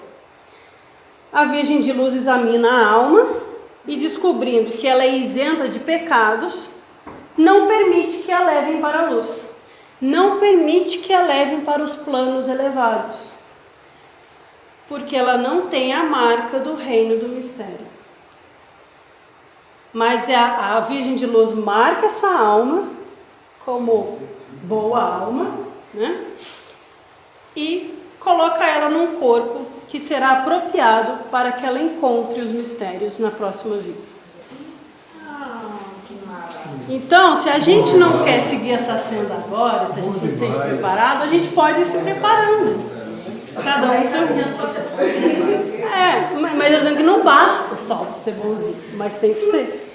A Virgem de Luz examina a alma e, descobrindo que ela é isenta de pecados, não permite que a levem para a luz, não permite que a levem para os planos elevados, porque ela não tem a marca do reino do mistério. Mas a Virgem de Luz marca essa alma como boa alma, né? E coloca ela num corpo que será apropriado para que ela encontre os mistérios na próxima vida. Então, se a gente não quer seguir essa senda agora, se a gente não se sente preparado, a gente pode ir se preparando. Cada um seu jeito. Mas eu dizendo que não basta só ser bonzinho, mas tem que ser.